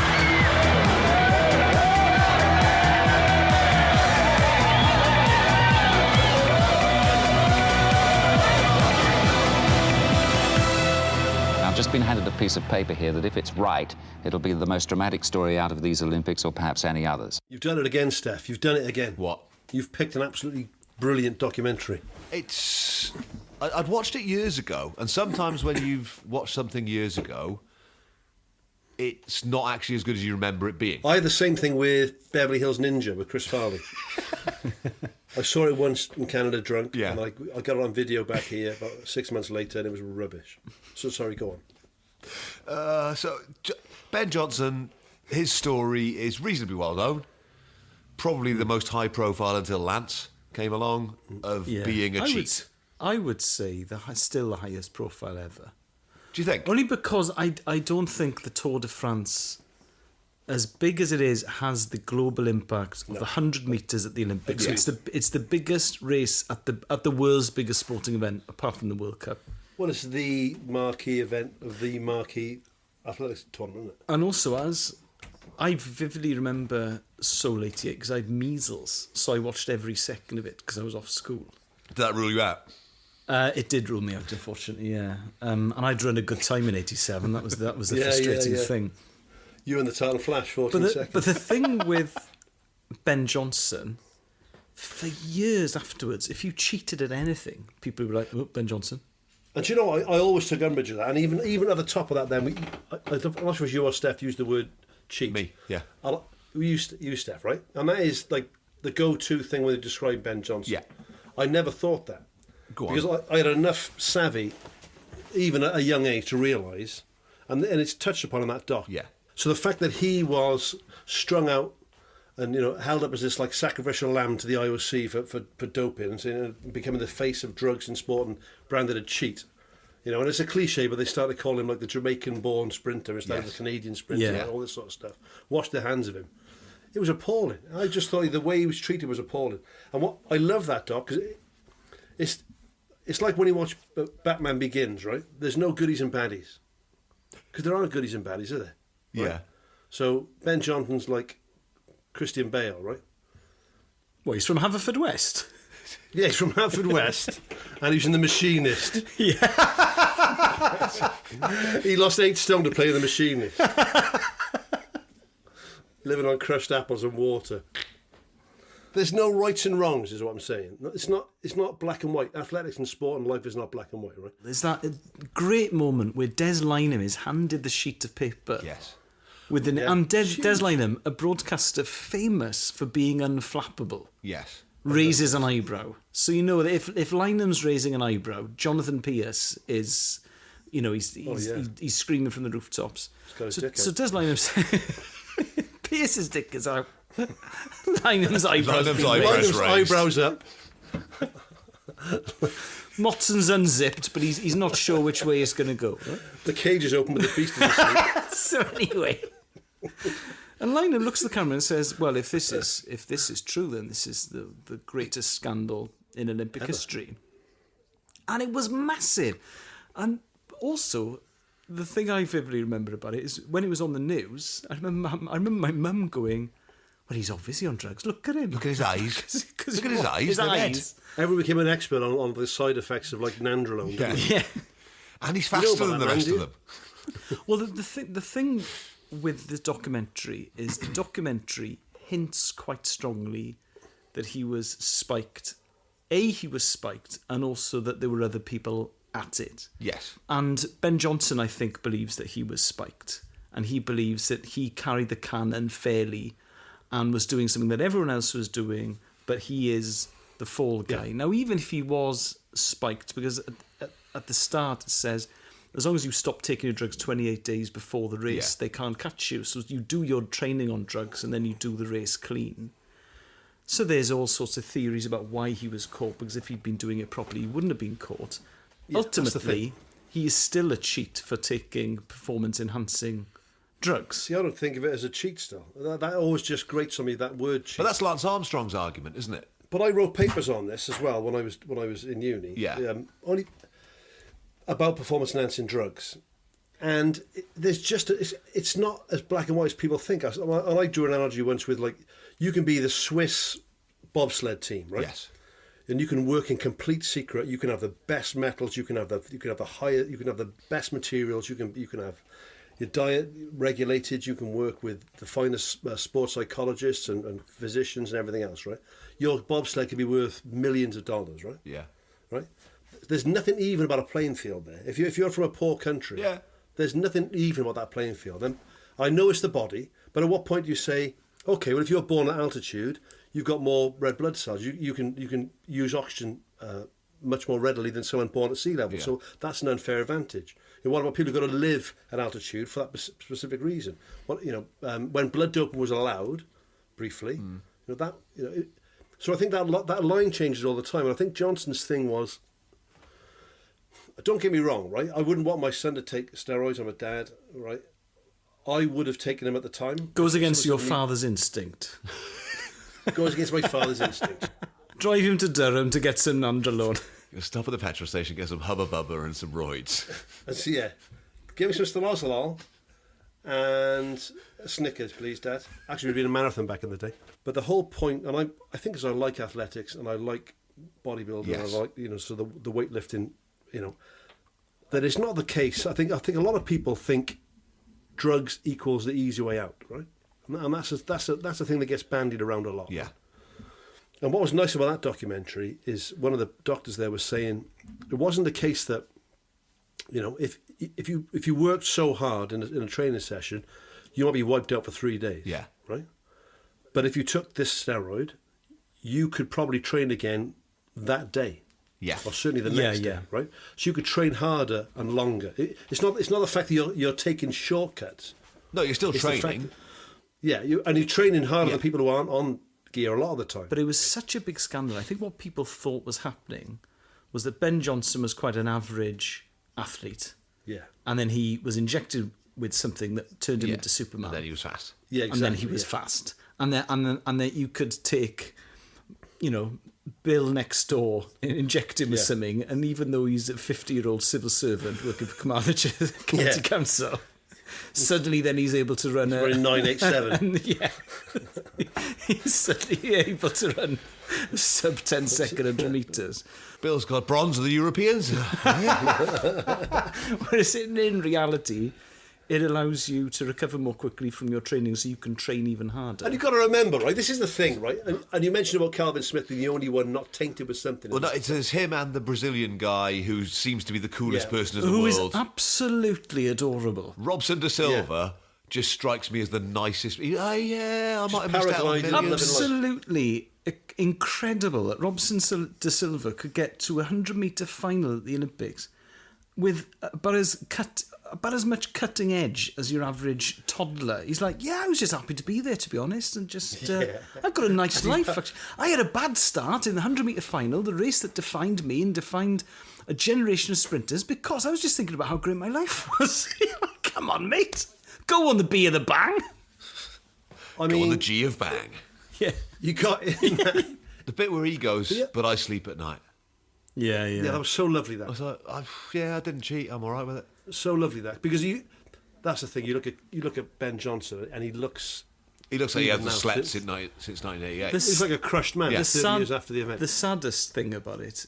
I've just been handed a piece of paper here that if it's right, it'll be the most dramatic story out of these Olympics or perhaps any others. You've done it again, Steff. You've done it again. What? You've picked an absolutely brilliant documentary. I'd watched it years ago, and sometimes when you've watched something years ago, it's not actually as good as you remember it being. I had the same thing with Beverly Hills Ninja with Chris Farley. I saw it once in Canada drunk, and I got it on video back here about 6 months later, and it was rubbish. So sorry, go on. So Ben Johnson, his story is reasonably well known. Probably the most high profile until Lance came along of being a cheat. I would say still the highest profile ever. Do you think? Only because I don't think the Tour de France, as big as it is, has the global impact of 100 metres at the Olympics. It's the biggest race at the world's biggest sporting event, apart from the World Cup. Well, it's the marquee event of the marquee athletics tournament, isn't it? And also, as I vividly remember Seoul 88 because I had measles, so I watched every second of it because I was off school. Did that rule you out? It did rule me out, unfortunately, yeah. And I'd run a good time in 87. That was the frustrating thing. You and the Titan Flash, 14 seconds. But the thing with Ben Johnson, for years afterwards, if you cheated at anything, people would be like, oh, Ben Johnson. And do you know, I always took umbrage at that. And even at the top of that, then, I'm not sure if it was you or Steff used the word cheat. Me, yeah. We used Steff, right? And that is like the go-to thing when they describe Ben Johnson. Yeah. I never thought that. Go on. Because I had enough savvy, even at a young age, to realise, and it's touched upon in that doc. Yeah. So the fact that he was strung out and held up as this like sacrificial lamb to the IOC for doping and becoming the face of drugs in sport and branded a cheat. And it's a cliche, but they started calling him like the Jamaican-born sprinter instead of the Canadian sprinter, and all this sort of stuff. Washed their hands of him. It was appalling. I just thought the way he was treated was appalling. And what I love that doc because it's like when you watch Batman Begins, right? There's no goodies and baddies because there aren't goodies and baddies, are there? Right? Yeah. So Ben Johnson's like Christian Bale, right? Well, he's from Haverfordwest. Yeah, he's from Haverfordwest, and he's in The Machinist. Yeah. He lost 8 stone to play The Machinist. Living on crushed apples and water. There's no rights and wrongs, is what I'm saying. It's not black and white. Athletics and sport and life is not black and white, right? There's that great moment where Des Lynam is handed the sheet of paper. Yes. And Des Lynam, a broadcaster famous for being unflappable. Yes. raises an eyebrow. So you know that if Lynham's raising an eyebrow, Jonathan Pearce is, he's screaming from the rooftops. So does Lynham say... Pearce's dick is out. Lynham's eyebrows up. Motson's unzipped, but he's not sure which way it's going to go. The cage is open, but the beast is asleep. So anyway, and Lynham looks at the camera and says, "Well, if this is true, then this is the greatest scandal in Olympic history." And it was massive. And also, the thing I vividly remember about it is when it was on the news. I remember my mum going, "Well, he's obviously on drugs. Look at him. Look at his eyes. Look at his eyes. His eyes." Everyone became an expert on the side effects of like nandrolone. Yeah. And he's faster than the rest of them. Well, the thing with the documentary is the documentary hints quite strongly that he was spiked. He was spiked, and also that there were other people at it. Yes. And Ben Johnson, I think, believes that he was spiked, and he believes that he carried the can unfairly and was doing something that everyone else was doing, but he is the fall guy. Now, even if he was spiked, because at the start it says, as long as you stop taking your drugs 28 days before the race, they can't catch you. So you do your training on drugs and then you do the race clean. So there's all sorts of theories about why he was caught, because if he'd been doing it properly, he wouldn't have been caught. Yeah, ultimately, he is still a cheat for taking performance-enhancing drugs. See, I don't think of it as a cheat still. That always just grates on me, that word cheat. But that's Lance Armstrong's argument, isn't it? But I wrote papers on this as well when I was in uni. Yeah. Only about performance enhancing drugs, and there's just it's not as black and white as people think. I drew an analogy once with, like, you can be the Swiss bobsled team, right? Yes. And you can work in complete secret. You can have the best metals. You can have the best materials. You can have your diet regulated. You can work with the finest sports psychologists and physicians and everything else, right? Your bobsled can be worth millions of dollars, right? Yeah. Right? There's nothing even about a playing field there. If you're from a poor country, there's nothing even about that playing field. And I know it's the body, but at what point do you say, okay, well, if you're born at altitude, you've got more red blood cells. You can use oxygen much more readily than someone born at sea level. Yeah. So that's an unfair advantage. And what about people who've got to live at altitude for that specific reason? When blood doping was allowed, briefly, so I think that line changes all the time. And I think Johnson's thing was, don't get me wrong, right? I wouldn't want my son to take steroids. I'm a dad, right? I would have taken him at the time. Goes against your father's instinct. Goes against my father's instinct. Drive him to Durham to get some nandrolone. Stop at the petrol station, get some Hubba Bubba and some roids. And so, give me some Stamazolol and a Snickers, please, Dad. Actually, we'd been a marathon back in the day. But the whole point, and I think because I like athletics and I like bodybuilding, and I like, so the weightlifting, that it's not the case. I think a lot of people think drugs equals the easy way out, right? And that's the thing that gets bandied around a lot. Yeah. And what was nice about that documentary is one of the doctors there was saying it wasn't the case that, if you worked so hard in a training session, you might be wiped out for 3 days. Yeah. Right? But if you took this steroid, you could probably train again that day. Yeah. Or certainly the next day, right? So you could train harder and longer. It's not the fact that you're taking shortcuts. No, you're still training. You're training harder than people who aren't on gear a lot of the time. But it was such a big scandal. I think what people thought was happening was that Ben Johnson was quite an average athlete. Yeah. And then he was injected with something that turned him into Superman. And then he was fast. Yeah, exactly. And then he was fast. And then you could take, Bill next door and inject him with something, and even though he's a 50-year-old civil servant working for County Council, suddenly then he's able to run a 987. He's suddenly able to run sub 10 second 100 metres. Bill's got bronze of the Europeans. Whereas in reality, it allows you to recover more quickly from your training, so you can train even harder. And you've got to remember, right, this is the thing, right? And you mentioned about Calvin Smith being the only one not tainted with something. Well, no, it's him and the Brazilian guy who seems to be the coolest person in the world. world. Who is absolutely adorable. Robson da Silva just strikes me as the nicest. I might have missed out on millions. Absolutely incredible that Robson de Silva could get to a 100-metre final at the Olympics with about as much cutting edge as your average toddler. He's like, I was just happy to be there, to be honest, and just I've got a nice life. Actually, I had a bad start in the 100-metre final, the race that defined me and defined a generation of sprinters, because I was just thinking about how great my life was. Come on, mate, go on the B of the bang. Go on the G of bang. Yeah, you got the bit where he goes, but I sleep at night. Yeah, that was so lovely. That I was like, I didn't cheat. I'm all right with it. So lovely that, because that's the thing. You look at Ben Johnson, and he looks like he hasn't slept since 1988. He's like a crushed man. 30 years after the event. The saddest thing about it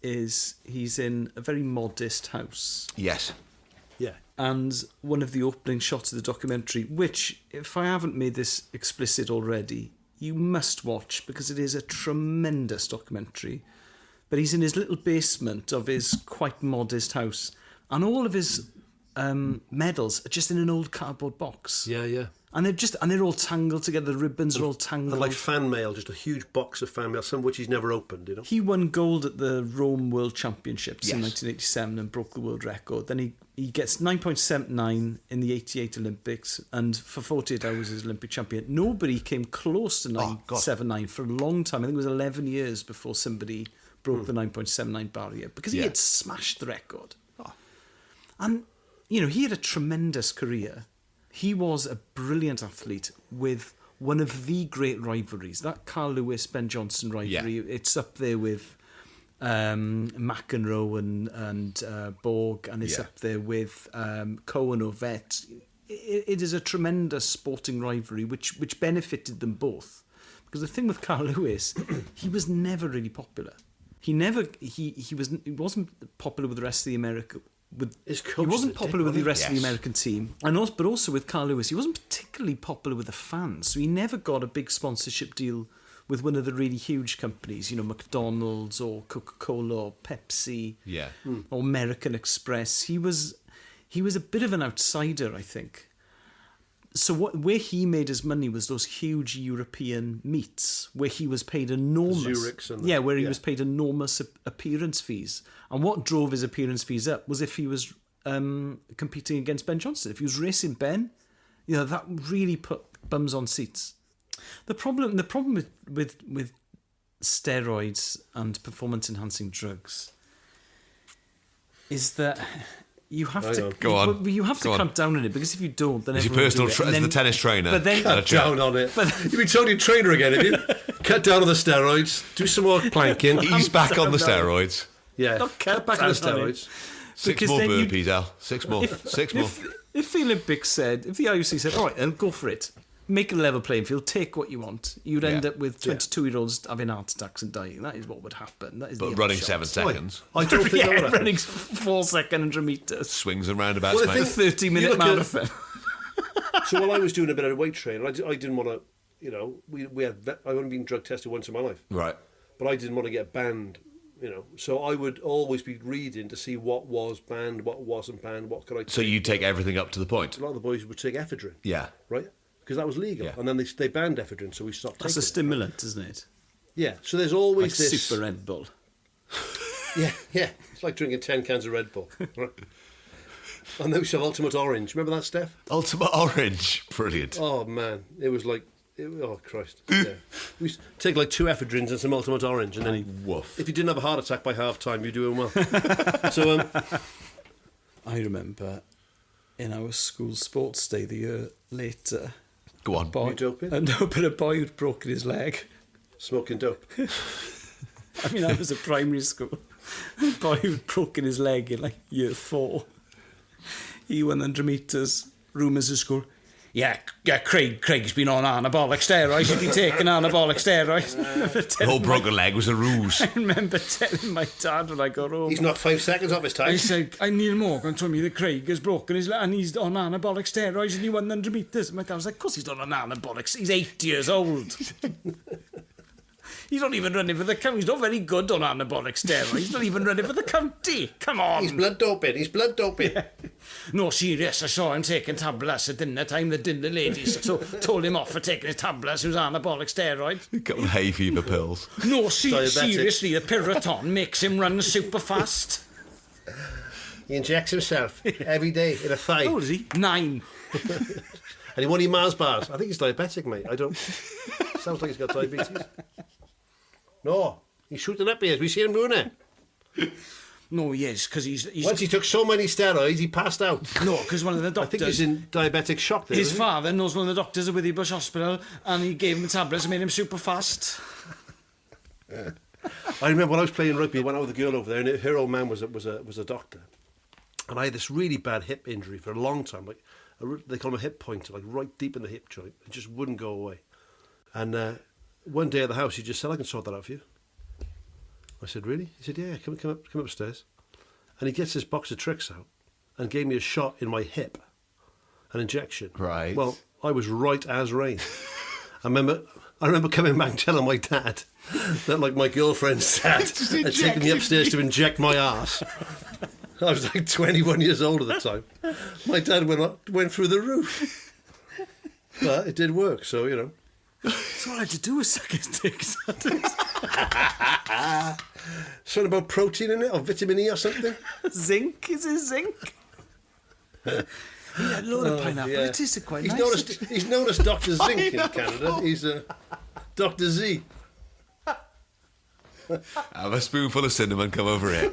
is he's in a very modest house. Yes. Yeah. And one of the opening shots of the documentary, which, if I haven't made this explicit already, you must watch, because it is a tremendous documentary. But he's in his little basement of his quite modest house, and all of his medals are just in an old cardboard box. Yeah. And they're all tangled together. The ribbons are all tangled. And like fan mail, just a huge box of fan mail, some of which he's never opened. He won gold at the Rome World Championships in 1987 and broke the world record. Then he gets 9.79 in the 88 Olympics, and for 48 hours is Olympic champion. Nobody came close to 9.79 for a long time. I think it was 11 years before somebody broke the 9.79 barrier, because he had smashed the record. And, he had a tremendous career. He was a brilliant athlete with one of the great rivalries. That Carl Lewis-Ben Johnson rivalry, it's up there with McEnroe and Borg, and it's up there with Cohen or Vett. It is a tremendous sporting rivalry which benefited them both. Because the thing with Carl Lewis, he was never really popular. He wasn't popular with the rest of the American. He wasn't popular with the rest of the American team, but also with Carl Lewis, he wasn't particularly popular with the fans. So he never got a big sponsorship deal with one of the really huge companies, McDonald's or Coca-Cola or Pepsi, or American Express. He was a bit of an outsider, I think. So where he made his money was those huge European meets where he was paid enormous. Zurich's and he was paid enormous appearance fees. And what drove his appearance fees up was if he was competing against Ben Johnson. If he was racing Ben, that really put bums on seats. The problem with steroids and performance enhancing drugs is that you have to go on. You have to clamp down on it, because if you don't, then everyone your personal as the tennis trainer. But then cut down on it. You've been told your trainer again, have you? Cut down on the steroids. Do some more planking. Ease back on the steroids. Yeah, cut back on the steroids. 6 more burpees, Al. 6 more. 6 more. If the Olympics said, if the IOC said, all right, then go for it. Make a level playing field, take what you want. You'd end up with 22-years-olds having heart attacks and dying. That is what would happen. That is running 7 seconds. I don't think that would happen. Running 4 second 100 metres. Swings and roundabouts, mate. 30-minute marathon. So while I was doing a bit of weight training, I didn't want to, I've only been drug tested once in my life. Right. But I didn't want to get banned, So I would always be reading to see what was banned, what wasn't banned, what could I take. So you take everything up to the point? A lot of the boys would take ephedrine. Yeah. Right? Because that was legal. Yeah. And then they banned ephedrine, so we stopped taking it. That's a stimulant, isn't it? Yeah. So there's always like this... Super Red Bull. Yeah. It's like drinking 10 cans of Red Bull. Right? And then we saw Ultimate Orange. Remember that, Steff? Ultimate Orange. Brilliant. Oh, man. It was like... oh, Christ. Yeah. We used to take like 2 ephedrines and some Ultimate Orange, and then woof. If you didn't have a heart attack by half-time, you're doing well. So, I remember in our school sports day the year later... Go on. You doping? No, but a boy who'd broken his leg. Smoking dope? I mean, I was at primary school. A boy who'd broken his leg in like year 4. He won 100 metres. Rumours at school. Yeah, Craig's been on anabolic steroids. He's been taking anabolic steroids. The whole broken leg was a ruse. I remember telling my dad when I got home. He's not 5 seconds off his time. I said, Neil Morgan told me that Craig has broken his leg and he's on anabolic steroids and he won 100 metres. My dad was like, of course he's not on anabolics. He's 8 years old. He's not even running for the county. He's not very good on anabolic steroids. He's not even running for the county. Come on. He's blood doping. Yeah. No, serious. I saw him taking tablets at dinner time. The dinner ladies told him off for taking his tablets. It was anabolic steroids. A couple of hay fever pills. No, seriously, the Piriton makes him run super fast. He injects himself every day in a thigh. How old is he? 9. And he won't eat Mars bars. I think he's diabetic, mate. I don't... Sounds like he's got diabetes. No, he's shooting up here. Have you seen him doing it? No, yes, because he's... Once he took so many steroids, he passed out. No, because one of the doctors... I think he's in diabetic shock there. His father knows one of the doctors at Withy Bush Hospital, and he gave him the tablets and made him super fast. I remember when I was playing rugby, I went out with a girl over there, and her old man was a doctor. And I had this really bad hip injury for a long time, like they call him a hip pointer, like right deep in the hip joint. It just wouldn't go away. And one day at the house, he just said, "I can sort that out for you." I said, "Really?" He said, "Yeah, come upstairs." And he gets his box of tricks out and gave me a shot in my hip, an injection. Right. Well, I was right as rain. I remember coming back and telling my dad that, like, my girlfriend said and taking me upstairs to inject my arse. I was like 21 years old at the time. My dad went through the roof. But it did work, so, you know. So all I had to do was suck his dick. Something about protein in it, or vitamin E or something? Zinc? Is it zinc? He had a load of pineapple. Yeah. It tasted quite nice. He's known as Dr. Zinc in Canada. He's Dr. Z. Have a spoonful of cinnamon, come over here.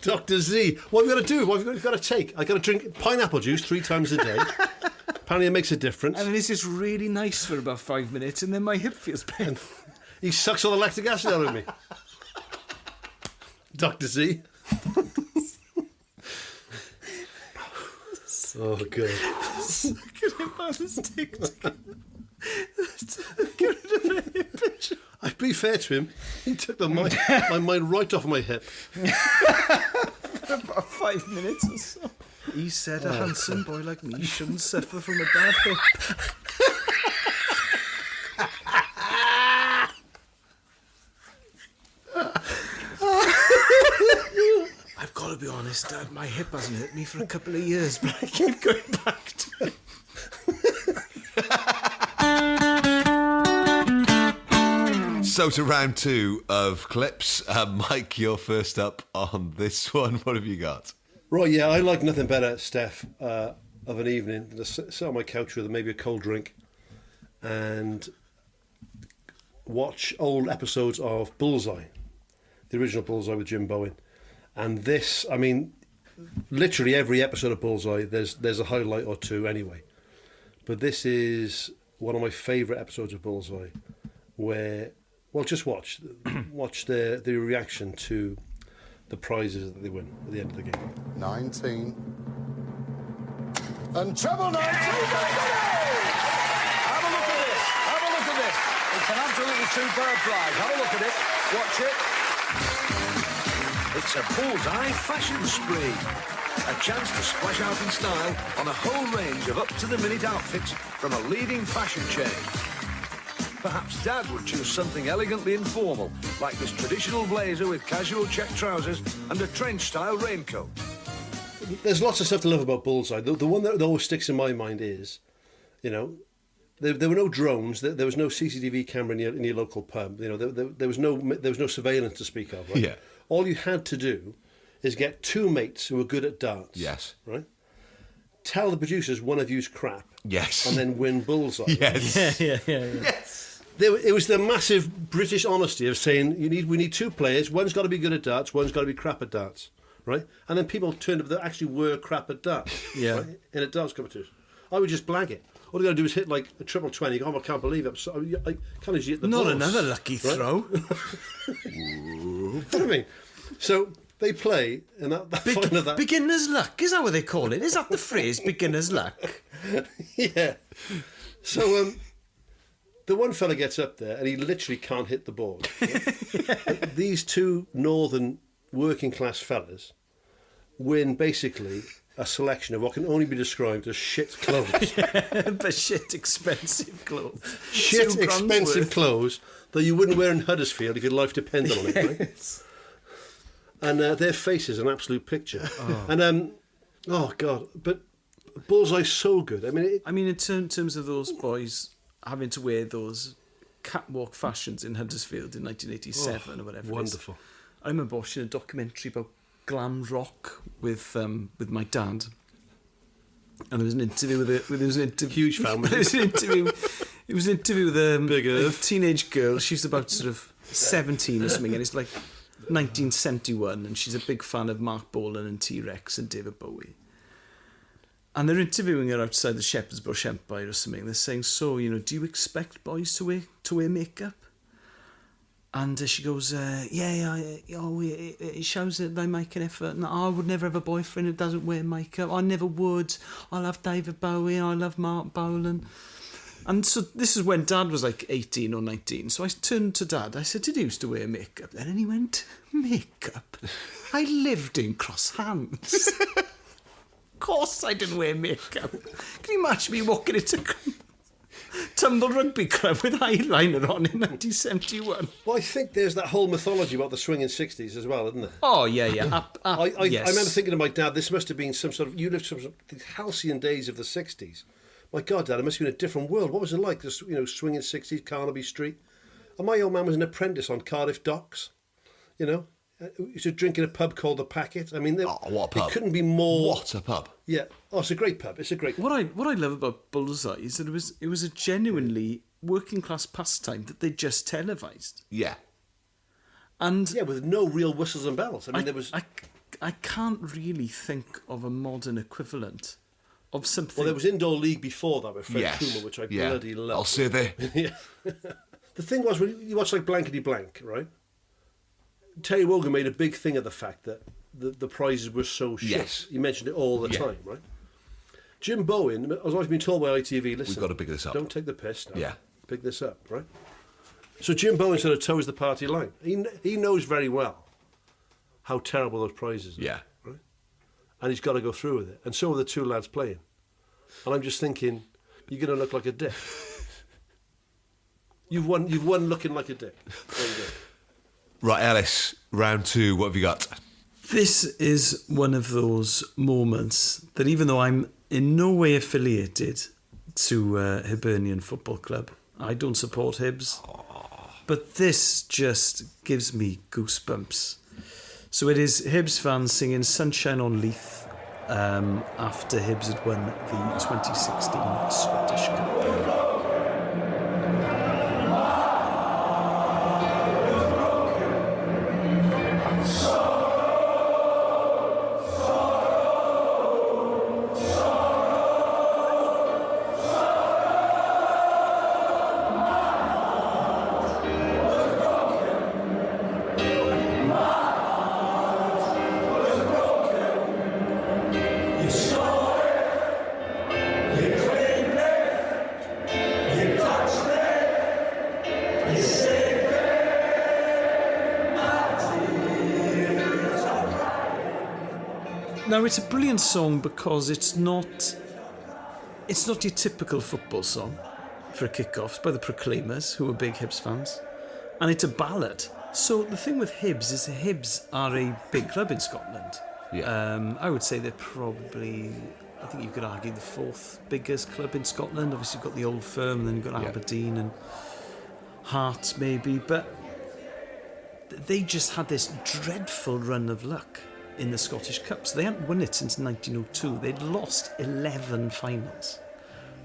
Dr. Z. What have we got to do? What have we got to take? I've got to drink pineapple juice 3 times a day. Apparently it makes a difference. And then it's just really nice for about 5 minutes, and then my hip feels pain. He sucks all the lactic acid out of me. Dr. Z. Oh, good. I'd be fair to him. He took my mind right off my hip. For about 5 minutes or so. He said a handsome boy like me shouldn't suffer from a bad hip. I've got to be honest, Dad, my hip hasn't hurt me for a couple of years, but I keep going back to it. So to round 2 of clips. Mike, you're first up on this one. What have you got? Right, yeah, I like nothing better, Steff, of an evening to sit on my couch with maybe a cold drink and watch old episodes of Bullseye, the original Bullseye with Jim Bowen. And this, I mean, literally every episode of Bullseye, there's a highlight or two anyway. But this is one of my favourite episodes of Bullseye where, well, just watch their reaction to the prizes that they win at the end of the game. 19. And treble 19. Have a look at this. Have a look at this. It's an absolutely superb prize. Have a look at it. Watch it. It's a Bullseye fashion spree. A chance to splash out in style on a whole range of up-to-the-minute outfits from a leading fashion chain. Perhaps Dad would choose something elegantly informal, like this traditional blazer with casual check trousers and a trench-style raincoat. There's lots of stuff to love about Bullseye. The one that always sticks in my mind is, you know, there were no drones, there was no CCTV camera in your local pub. You know, there was no surveillance to speak of. Right? Yeah. All you had to do is get 2 mates who were good at darts. Yes. Right? Tell the producers one of you's crap. Yes. And then win Bullseye. Yes. Yeah. Yes. It was the massive British honesty of saying we need 2 players. One's got to be good at darts. One's got to be crap at darts, right? And then people turned up that actually were crap at darts. Yeah. Right? In a darts competition, I would just blag it. All you got to do is hit like a triple 20. Oh, I can't believe it. So I can't just hit the Not balls, another lucky throw. You know what I mean? So they play, and that final of that. Beginner's luck. Is that what they call it? Is that the phrase, beginner's luck? Yeah. So the one fella gets up there and he literally can't hit the ball. Right? These 2 northern working class fellas win basically a selection of what can only be described as shit clothes. But shit expensive clothes. Shit expensive clothes that you wouldn't wear in Huddersfield if your life depended on it, right? And their face is an absolute picture. Oh. And, oh, God, but Bullseye's so good. I mean, in terms of those boys having to wear those catwalk fashions in Huddersfield in 1987 or whatever. Wonderful. I remember watching a documentary about glam rock with my dad, and there was an interview with huge fan. It was an interview with a teenage girl. She's about sort of 17 or something, and it's like 1971, and she's a big fan of Mark Bolan and T-Rex and David Bowie. And they're interviewing her outside the Shepherd's Bush Empire or something. They're saying, so, do you expect boys to wear makeup? And she goes, it shows that they make an effort. No, I would never have a boyfriend who doesn't wear makeup. I never would. I love David Bowie. I love Mark Bolan. And so this is when Dad was like 18 or 19. So I turned to Dad. I said, did he used to wear makeup then? And he went, makeup? I lived in Cross Hands. Of course I didn't wear makeup. Can you imagine me walking into Tumble Rugby Club with eyeliner on in 1971? Well, I think there's that whole mythology about the swinging 60s as well, isn't there? Oh, yeah. Yes. I remember thinking to my dad, this must have been some sort of... You lived some the halcyon days of the 60s. My God, Dad, it must have been a different world. What was it like? This, swinging 60s, Carnaby Street. And my old man was an apprentice on Cardiff Docks, He used to drink in a pub called The Packet. I mean, what a pub. It couldn't be more... What a pub. Yeah. Oh, it's a great pub. It's a great pub. What I love about Bullseye is that it was a genuinely working class pastime that they just televised. Yeah. And yeah, with no real whistles and bells. I mean, there was... I can't really think of a modern equivalent of something... Well, there was Indoor League before that with Fred Kuma, which I bloody loved. I'll say there. Yeah. The thing was, when you watch like Blankety Blank, right? Terry Wogan made a big thing of the fact that the prizes were so shit. Yes. He mentioned it all the time, right? Jim Bowen, I was always being told by ITV, listen, we've got to pick this up. Don't take the piss now. Yeah. Pick this up, right? So Jim Bowen sort of toes the party line. He knows very well how terrible those prizes are. Yeah. Right? And he's got to go through with it. And so are the two lads playing. And I'm just thinking, you're going to look like a dick. You've won looking like a dick. There you go. Right, Elis, round 2, what have you got? This is one of those moments that even though I'm in no way affiliated to Hibernian Football Club, I don't support Hibs, but this just gives me goosebumps. So it is Hibs fans singing Sunshine on Leith after Hibs had won the 2016 Scottish Cup. Now, it's a brilliant song because it's not your typical football song for a kick-off. It's by the Proclaimers, who are big Hibs fans. And it's a ballad. So the thing with Hibs is Hibs are a big club in Scotland. Yeah. I would say they're probably, I think you could argue, the 4th biggest club in Scotland. Obviously, you've got the Old Firm, and then you've got Aberdeen and Hearts, maybe. But they just had this dreadful run of luck in the Scottish Cup. So they hadn't won it since 1902. They'd lost 11 finals.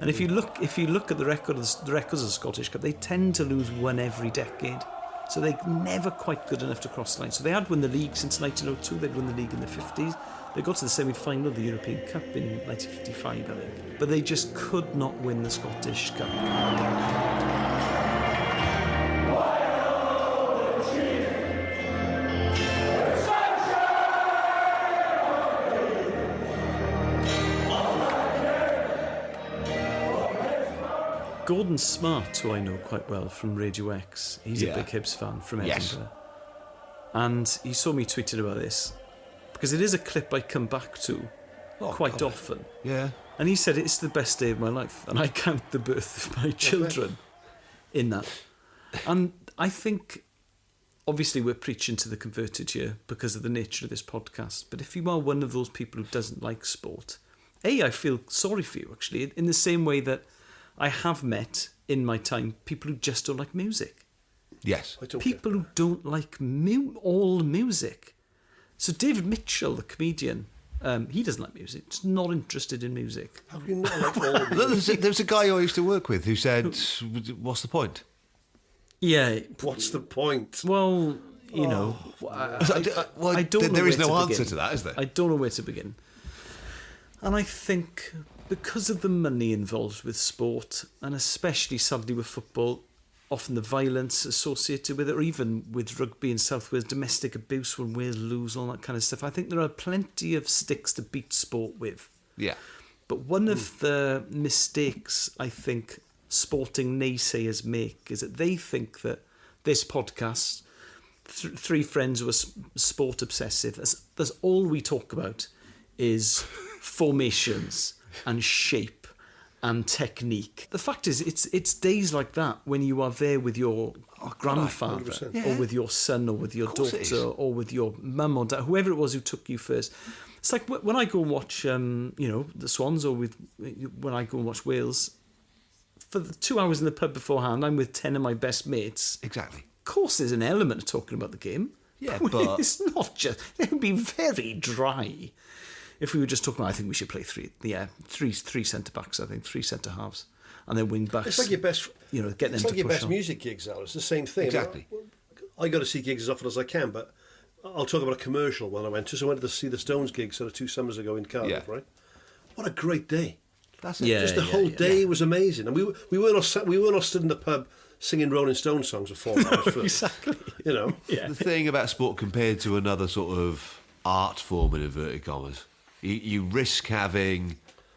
And if you look at the records of the Scottish Cup, they tend to lose one every decade. So they're never quite good enough to cross the line. So they had won the league since 1902. They'd won the league in the 50s. They got to the semi-final of the European Cup in 1955, I think. But they just could not win the Scottish Cup. Gordon Smart, who I know quite well from Radio X, he's a big Hibs fan from Edinburgh. Yes. And he saw me tweeted about this because it is a clip I come back to quite often. Yeah. And he said, it's the best day of my life. And I count the birth of my children in that. And I think, obviously, we're preaching to the converted here because of the nature of this podcast. But if you are one of those people who doesn't like sport, I feel sorry for you, actually, in the same way that I have met in my time people who just don't like music. Yes. People who don't like all music. So David Mitchell, the comedian, he doesn't like music. He's not interested in music. How can you not like all music? There was a guy who I used to work with who said, what's the point? Yeah. What's the point? Well, you know, I don't know. There is no where to answer begin. to that, is there? I don't know where to begin. And I think because of the money involved with sport, and especially sadly with football, often the violence associated with it, or even with rugby in South Wales, domestic abuse when Wales lose, all that kind of stuff. I think there are plenty of sticks to beat sport with. Yeah. But one of the mistakes I think sporting naysayers make is that they think that this podcast, three friends who are sport obsessive, that's all we talk about is formations and shape and technique. The fact is, it's days like that when you are there with your grandfather 100%. or with your son or with your daughter or with your mum or dad, whoever it was who took you first. It's like when I go and watch, the Swans, or when I go and watch Wales, for the 2 hours in the pub beforehand, I'm with 10 of my best mates. Exactly. Of course, there's an element of talking about the game. Yeah, but it's not just. It would be very dry if we were just talking about. I think we should play three centre backs. I think 3 centre halves, and then wing backs. It's like your best. Get them. It's to like your push best on. music gigs, Al. It's the same thing. Exactly. I go to see gigs as often as I can, but I'll talk about a commercial one I went to. So I went to see the Stones gig sort of 2 summers ago in Cardiff. Right. What a great day! That's it. Yeah, just the whole day was amazing, and we weren't all stood in the pub singing Rolling Stones songs for 4 hours first. Exactly. The thing about sport compared to another sort of art form in inverted commas, you risk having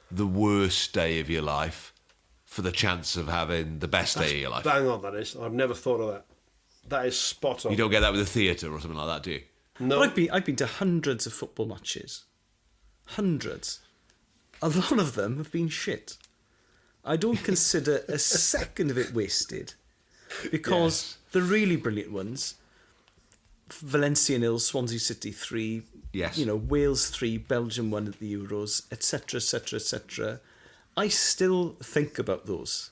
the worst day of your life for the chance of having the best day of your life. Bang on, that is. I've never thought of that. That is spot on. You don't get that with a theatre or something like that, do you? No. I've been to hundreds of football matches. Hundreds. A lot of them have been shit. I don't consider a second of it wasted, because the really brilliant ones, Valencia 0, Swansea City 3, Wales 3, Belgium 1 at the Euros, etc., etc., etc. I still think about those.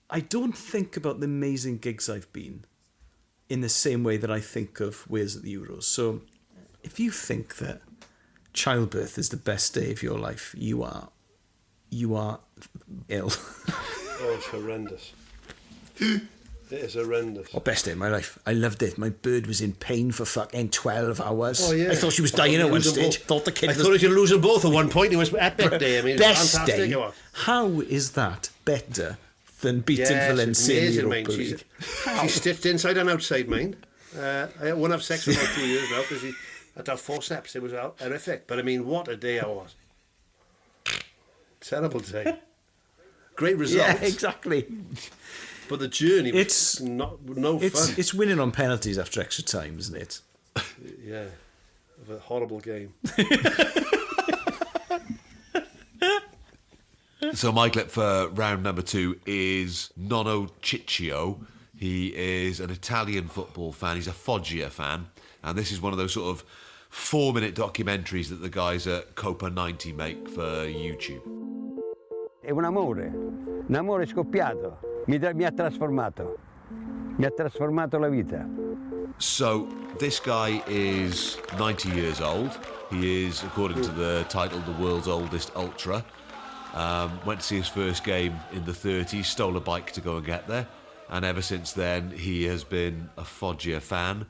I don't think about the amazing gigs I've been in the same way that I think of Wales at the Euros. So if you think that childbirth is the best day of your life, you are ill. Oh, it's horrendous. It is horrendous. Oh, best day of my life. I loved it. My bird was in pain for fucking 12 hours. Oh, yeah. I thought she was dying at one stage. Thought the kid I thought you were losing both at one point. It was epic day. I mean, best fantastic. day. How is that better than beating Valencia in the Europa League? She's stitched inside and outside, mind. I won't have sex for about 2 years now because I'd have forceps. It was horrific. But I mean, what a day I was. Terrible day. Great results. Yeah, exactly. But the journey was it's no fun. It's winning on penalties after extra time, isn't it? Yeah. Of a horrible game. So my clip for round number 2 is Nonno Ciccio. He is an Italian football fan. He's a Foggia fan. And this is one of those sort of 4-minute documentaries that the guys at Copa 90 make for YouTube. È un amore scoppiato, mi ha trasformato la vita. So this guy is 90 years old. He is, according to the title, the world's oldest ultra. Went to see his first game in the 30s, stole a bike to go and get there, and ever since then he has been a Foggia fan.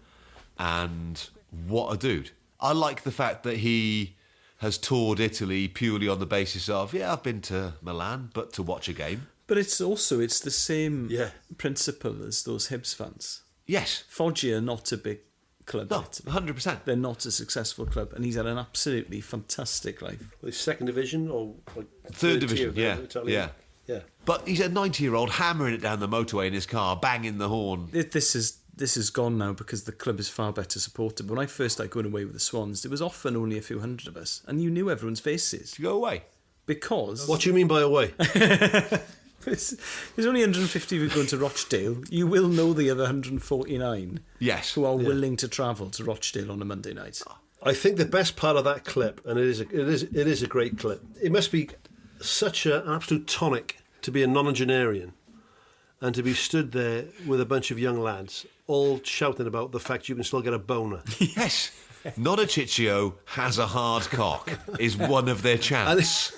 And what a dude. I like the fact that he has toured Italy purely on the basis of, I've been to Milan, but to watch a game. But it's the same principle as those Hibs fans. Yes. Foggia are not a big club. No, 100%. They're not a successful club, and he's had an absolutely fantastic life. Well, second division or like third division, tier, yeah. But he's a 90-year-old hammering it down the motorway in his car, banging the horn. This is this is gone now because the club is far better supported. But when I first started going away with the Swans, there was often only a few hundred of us, and you knew everyone's faces. You go away? Because... What do you mean by away? There's only 150 who are going to Rochdale. You will know the other 149 who are willing to travel to Rochdale on a Monday night. I think the best part of that clip, and it is a great clip, it must be such an absolute tonic to be a nonagenarian and to be stood there with a bunch of young lads all shouting about the fact you can still get a boner. Yes. Not a Chicchio has a hard cock is one of their chants.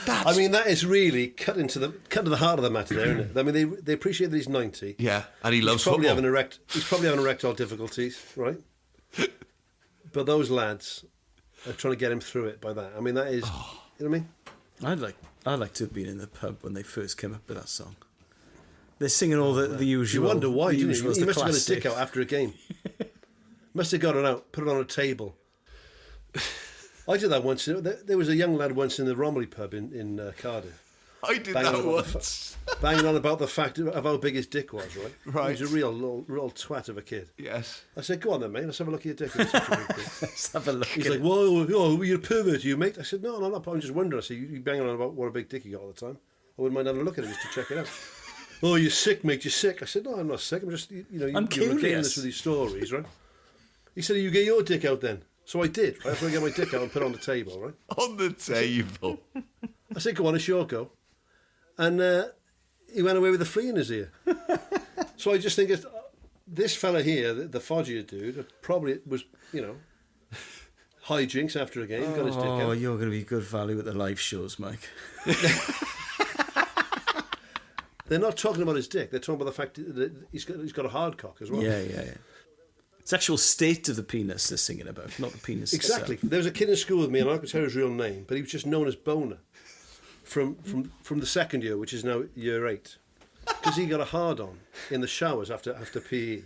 I mean, that is really cut to the heart of the matter there, isn't it? I mean, they appreciate that he's 90. Yeah, and he loves football. He's probably having erectile difficulties, right? But those lads are trying to get him through it by that. I mean, that is... You know what I mean? I'd like to have been in the pub when they first came up with that song. They're singing all the usual... You wonder why, the didn't usual, you? He must have got his classic. dick out after a game. Must have got it out, put it on a table. I did that once. There was a young lad once in the Romilly pub in Cardiff. I did that once. Banging on about the fact of how big his dick was, right? Right. He was a real twat of a kid. Yes. I said, go on then, mate, let's have a look at your dick. It's such a big dick. Let's have a look. He's like, well, you're a pervert, you, mate. I said, no, I'm just wondering. I said, you banging on about what a big dick you got all the time. I wouldn't mind having a look at it just to check it out. Oh, you're sick, mate, you're sick. I said, no, I'm not sick. I'm just, you're recording this with these stories, right? He said, you get your dick out then. So I did, right? So I get my dick out and put it on the table, right? On the table. I said, go on, it's your go. And he went away with a flea in his ear. So I just think this fella here, the Foggia dude, probably was, hijinks after a game, got his dick out. Oh, you're going to be good value at the live shows, Mike. They're not talking about his dick. They're talking about the fact that he's got a hard cock as well. Yeah. It's the actual state of the penis they're singing about, not the penis Exactly. itself. There was a kid in school with me, and I could tell his real name, but he was just known as Boner from the second year, which is now year 8, because he got a hard-on in the showers after PE,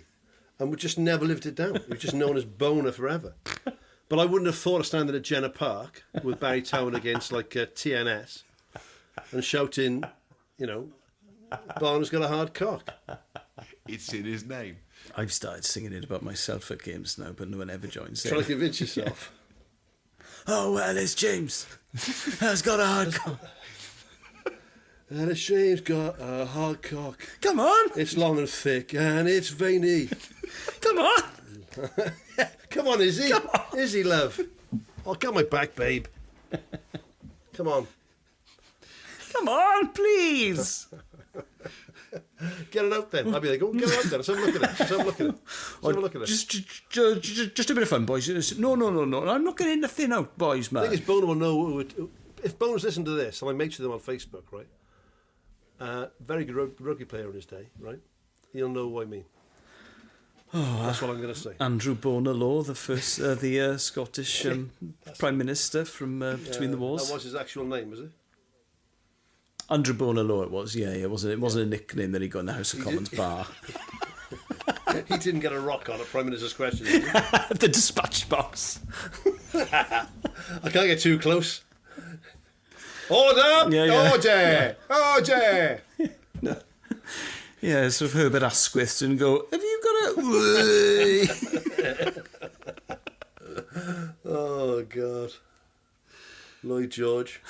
and we just never lived it down. He was just known as Boner forever. But I wouldn't have thought of standing at Jenner Park with Barry Town against TNS and shouting, Boner's got a hard cock. It's in his name. I've started singing it about myself at games now, but no one ever joins in. Trying to convince yourself. Oh, well, it's James. Has got a hard cock. And it's James got a hard cock. Come on. It's long and thick and it's veiny. Come on. Come on, Izzy. Come on. Izzy, love. Oh, got my back, babe. Come on. Come on, please. Get it out then. I'll be like, get it out then. Let's have a look at it. Let's have a look at it. Just a bit of fun, boys. No. I'm not getting anything out, boys, man. I think Boner will know. If Boner's listened to this, and I mates with him on Facebook, right? Very good rugby player in his day, right? He'll know what I mean. That's what I'm going to say. Andrew Bonar Law, the first, the Scottish Prime Minister from between the wars. That was his actual name, was it? Andrew Bonar Law, it was. Yeah, it wasn't a nickname that he got in the House of Commons bar. He didn't get a rock on a Prime Minister's question. The dispatch box. I can't get too close. Order! Yeah. Order! No. Yeah, sort of Herbert Asquith and go, have you got a... Oh, God. Lloyd George.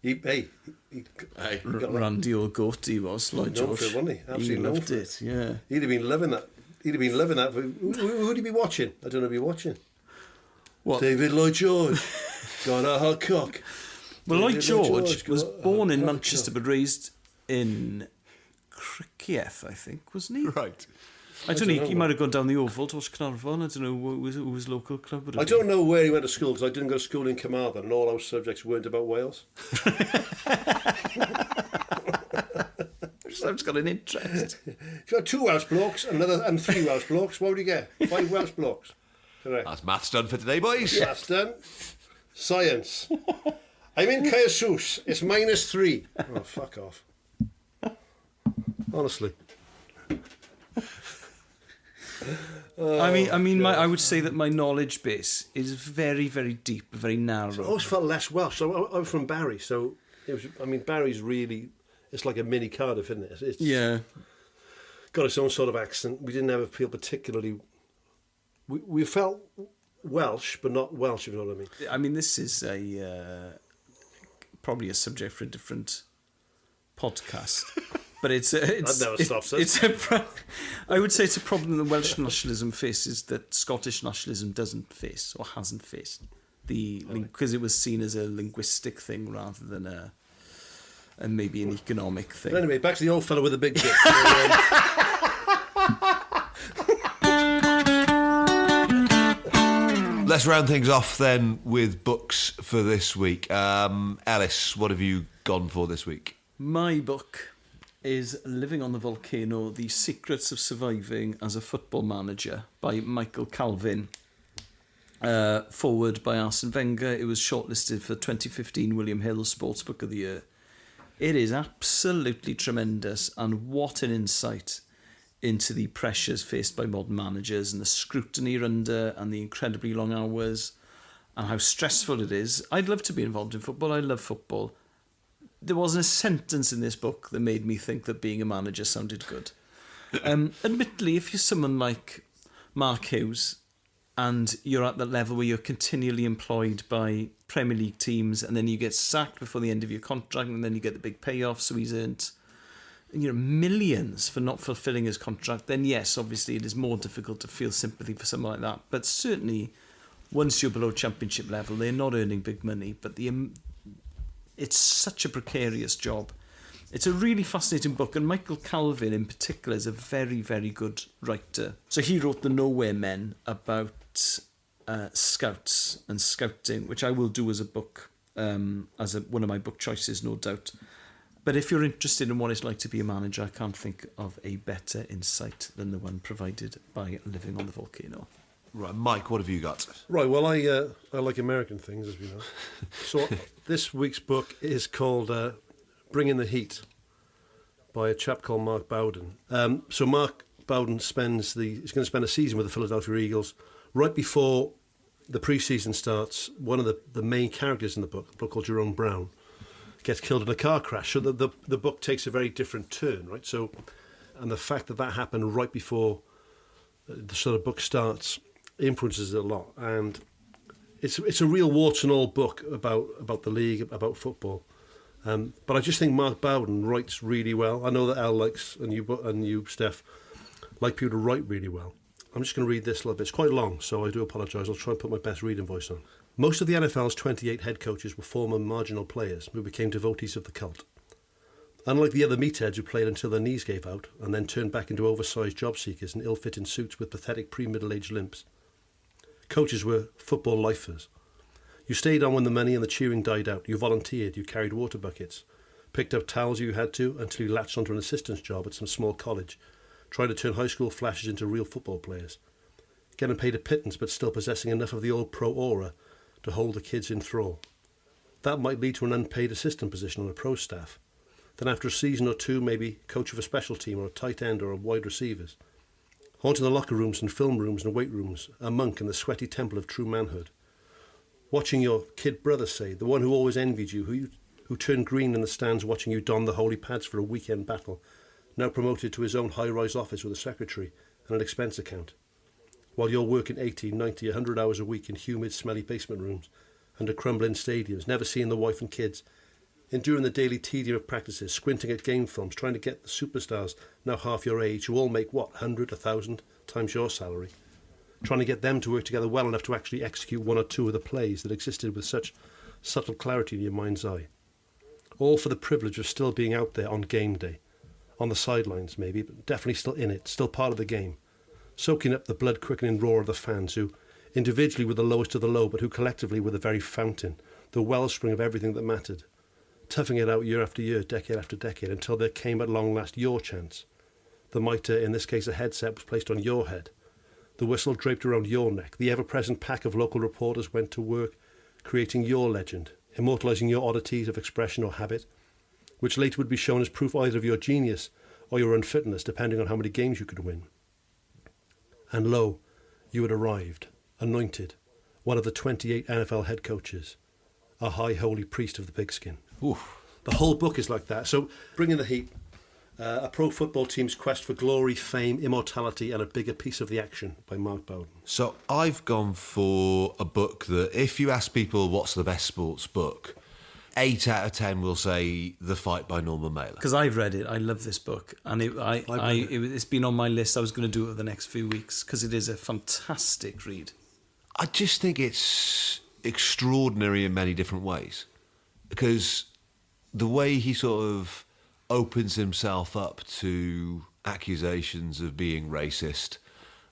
He got Randy old goat he was, Lloyd George. For it, wasn't he? Absolutely loved it, yeah. He'd have been loving that. Who'd he be watching? I don't know if he'd be watching. What? David Lloyd George. Got a hot cock. Well, Lloyd George was born in Manchester but raised in Criccieth, I think, wasn't he? Right. I don't know, he might have gone down the Oval to watch Carnarvon. I don't know who his local club would have I don't know where he went to school because I didn't go to school in Carmarthen and all our subjects weren't about Wales. I've just got an interest. If you had 2 Welsh blokes and 3 Welsh blokes, what would you get? 5 Welsh blokes. Correct. That's maths done for today, boys. Yeah. Maths done. Science. I'm in Caersus. It's -3. Oh, fuck off. Honestly. I mean, I would say that my knowledge base is very, very deep, very narrow. I always felt less Welsh. So I'm from Barry, so it was. I mean, Barry's really. It's like a mini Cardiff, isn't it? It's got its own sort of accent. We didn't ever feel particularly... We felt Welsh, but not Welsh, if you know what I mean. I mean, this is probably a subject for a different podcast. But that never stops us. I would say it's a problem that Welsh nationalism faces that Scottish nationalism doesn't face or hasn't faced. Because it was seen as a linguistic thing rather than and maybe an economic thing. But anyway, back to the old fellow with the big dick. Let's round things off then with books for this week. Elis, what have you gone for this week? My book is Living on the Volcano, The Secrets of Surviving as a Football Manager by Michael Calvin. Forward by Arsene Wenger. It was shortlisted for 2015 William Hill Sports Book of the Year. It is absolutely tremendous, and what an insight into the pressures faced by modern managers and the scrutiny you're under and the incredibly long hours and how stressful it is. I'd love to be involved in football. I love football. There wasn't a sentence in this book that made me think that being a manager sounded good. Admittedly, if you're someone like Mark Hughes and you're at that level where you're continually employed by Premier League teams and then you get sacked before the end of your contract and then you get the big payoff, so he's earned millions for not fulfilling his contract, then yes, obviously it is more difficult to feel sympathy for someone like that. But certainly, once you're below championship level, they're not earning big money, but it's such a precarious job. It's a really fascinating book, and Michael Calvin in particular is a very, very good writer. So he wrote The Nowhere Men about scouts and scouting, which I will do as a book, as one of my book choices, no doubt. But if you're interested in what it's like to be a manager, I can't think of a better insight than the one provided by Living on the Volcano. Right, Mike, what have you got? Right, well, I like American things, as we know. So this week's book is called Bringing the Heat by a chap called Mark Bowden. So Mark Bowden he's going to spend a season with the Philadelphia Eagles. Right before the pre-season starts, one of the main characters in the book, a bloke called Jerome Brown, gets killed in a car crash. So the book takes a very different turn, right? So, and the fact that happened right before the sort of book starts influences it a lot. And it's a real warts and all book about the league, about football. But I just think Mark Bowden writes really well. I know that Al likes, and you, Steff, like people to write really well. I'm just going to read this a little bit. It's quite long, so I do apologise. I'll try and put my best reading voice on. Most of the NFL's 28 head coaches were former marginal players who became devotees of the cult. Unlike the other meatheads who played until their knees gave out and then turned back into oversized job seekers in ill-fitting suits with pathetic pre-middle-aged limps, coaches were football lifers. You stayed on when the money and the cheering died out. You volunteered, you carried water buckets, picked up towels you had to until you latched onto an assistant's job at some small college, trying to turn high school flashes into real football players, getting paid a pittance but still possessing enough of the old pro aura to hold the kids in thrall. That might lead to an unpaid assistant position on a pro staff. Then after a season or two, maybe coach of a special team or a tight end or a wide receivers. Haunting the locker rooms and film rooms and weight rooms, a monk in the sweaty temple of true manhood. Watching your kid brother, say, the one who always envied you, who turned green in the stands watching you don the holy pads for a weekend battle, now promoted to his own high-rise office with a secretary and an expense account. While you're working 80, 90, 100 hours a week in humid, smelly basement rooms, under crumbling stadiums, never seeing the wife and kids, enduring the daily tedium of practices, squinting at game films, trying to get the superstars, now half your age, who all make, 100, 1,000 times your salary, trying to get them to work together well enough to actually execute one or two of the plays that existed with such subtle clarity in your mind's eye. All for the privilege of still being out there on game day, on the sidelines maybe, but definitely still in it, still part of the game, soaking up the blood-quickening roar of the fans who, individually were the lowest of the low, but who collectively were the very fountain, the wellspring of everything that mattered, toughing it out year after year, decade after decade, until there came at long last your chance. The mitre, in this case a headset, was placed on your head, the whistle draped around your neck, the ever-present pack of local reporters went to work, creating your legend, immortalising your oddities of expression or habit, which later would be shown as proof either of your genius or your unfitness, depending on how many games you could win. And lo, you had arrived, anointed, one of the 28 NFL head coaches, a high holy priest of the pigskin. Oof. The whole book is like that. So, Bringing the Heat, a pro football team's quest for glory, fame, immortality, and a bigger piece of the action by Mark Bowen. So I've gone for a book that, if you ask people what's the best sports book, 8 out of 10 will say The Fight by Norman Mailer. Because I've read it. I love this book. And it's been on my list. I was going to do it over the next few weeks because it is a fantastic read. I just think it's extraordinary in many different ways. Because the way he sort of opens himself up to accusations of being racist,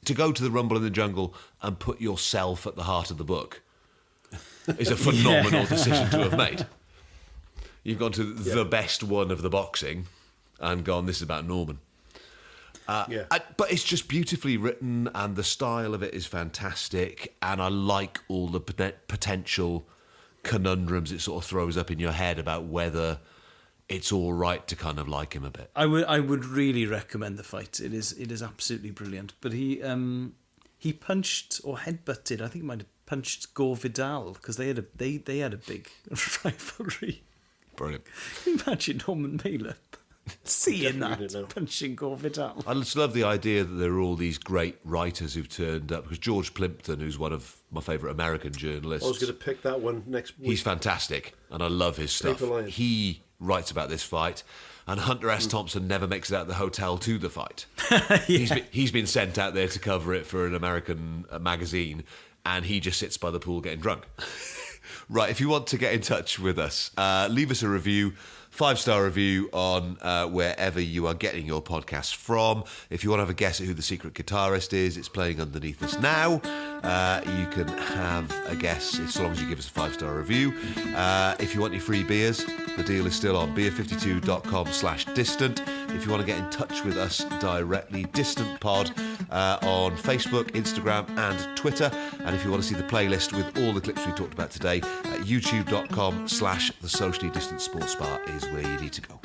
to go to the Rumble in the Jungle and put yourself at the heart of the book is a phenomenal decision to have made. You've gone to the best one of the boxing and gone, this is about Norman. But it's just beautifully written and the style of it is fantastic, and I like all the potential conundrums it sort of throws up in your head about whether it's all right to kind of like him a bit. I would really recommend The Fight. It is absolutely brilliant. But he punched or headbutted, I think he might have punched Gore Vidal because they had a big rivalry. Brilliant. Can you imagine Norman Mailer seeing that, punching Gore Vidal? I just love the idea that there are all these great writers who've turned up, because George Plimpton, who's one of my favourite American journalists, I was going to pick that one next week. He's fantastic, and I love his stuff. He writes about this fight, and Hunter S. Thompson never makes it out of the hotel to the fight. He's been sent out there to cover it for an American magazine, and he just sits by the pool getting drunk. Right, if you want to get in touch with us, leave us a review, 5-star review on wherever you are getting your podcasts from. If you want to have a guess at who the secret guitarist is, it's playing underneath us now. You can have a guess so long as you give us a 5-star review. If you want your free beers, the deal is still on beer52.com/distant. If you want to get in touch with us directly, Distant Pod on Facebook, Instagram and Twitter. And if you want to see the playlist with all the clips we talked about today, youtube.com/the Socially Distant Sports Bar is where you need to go.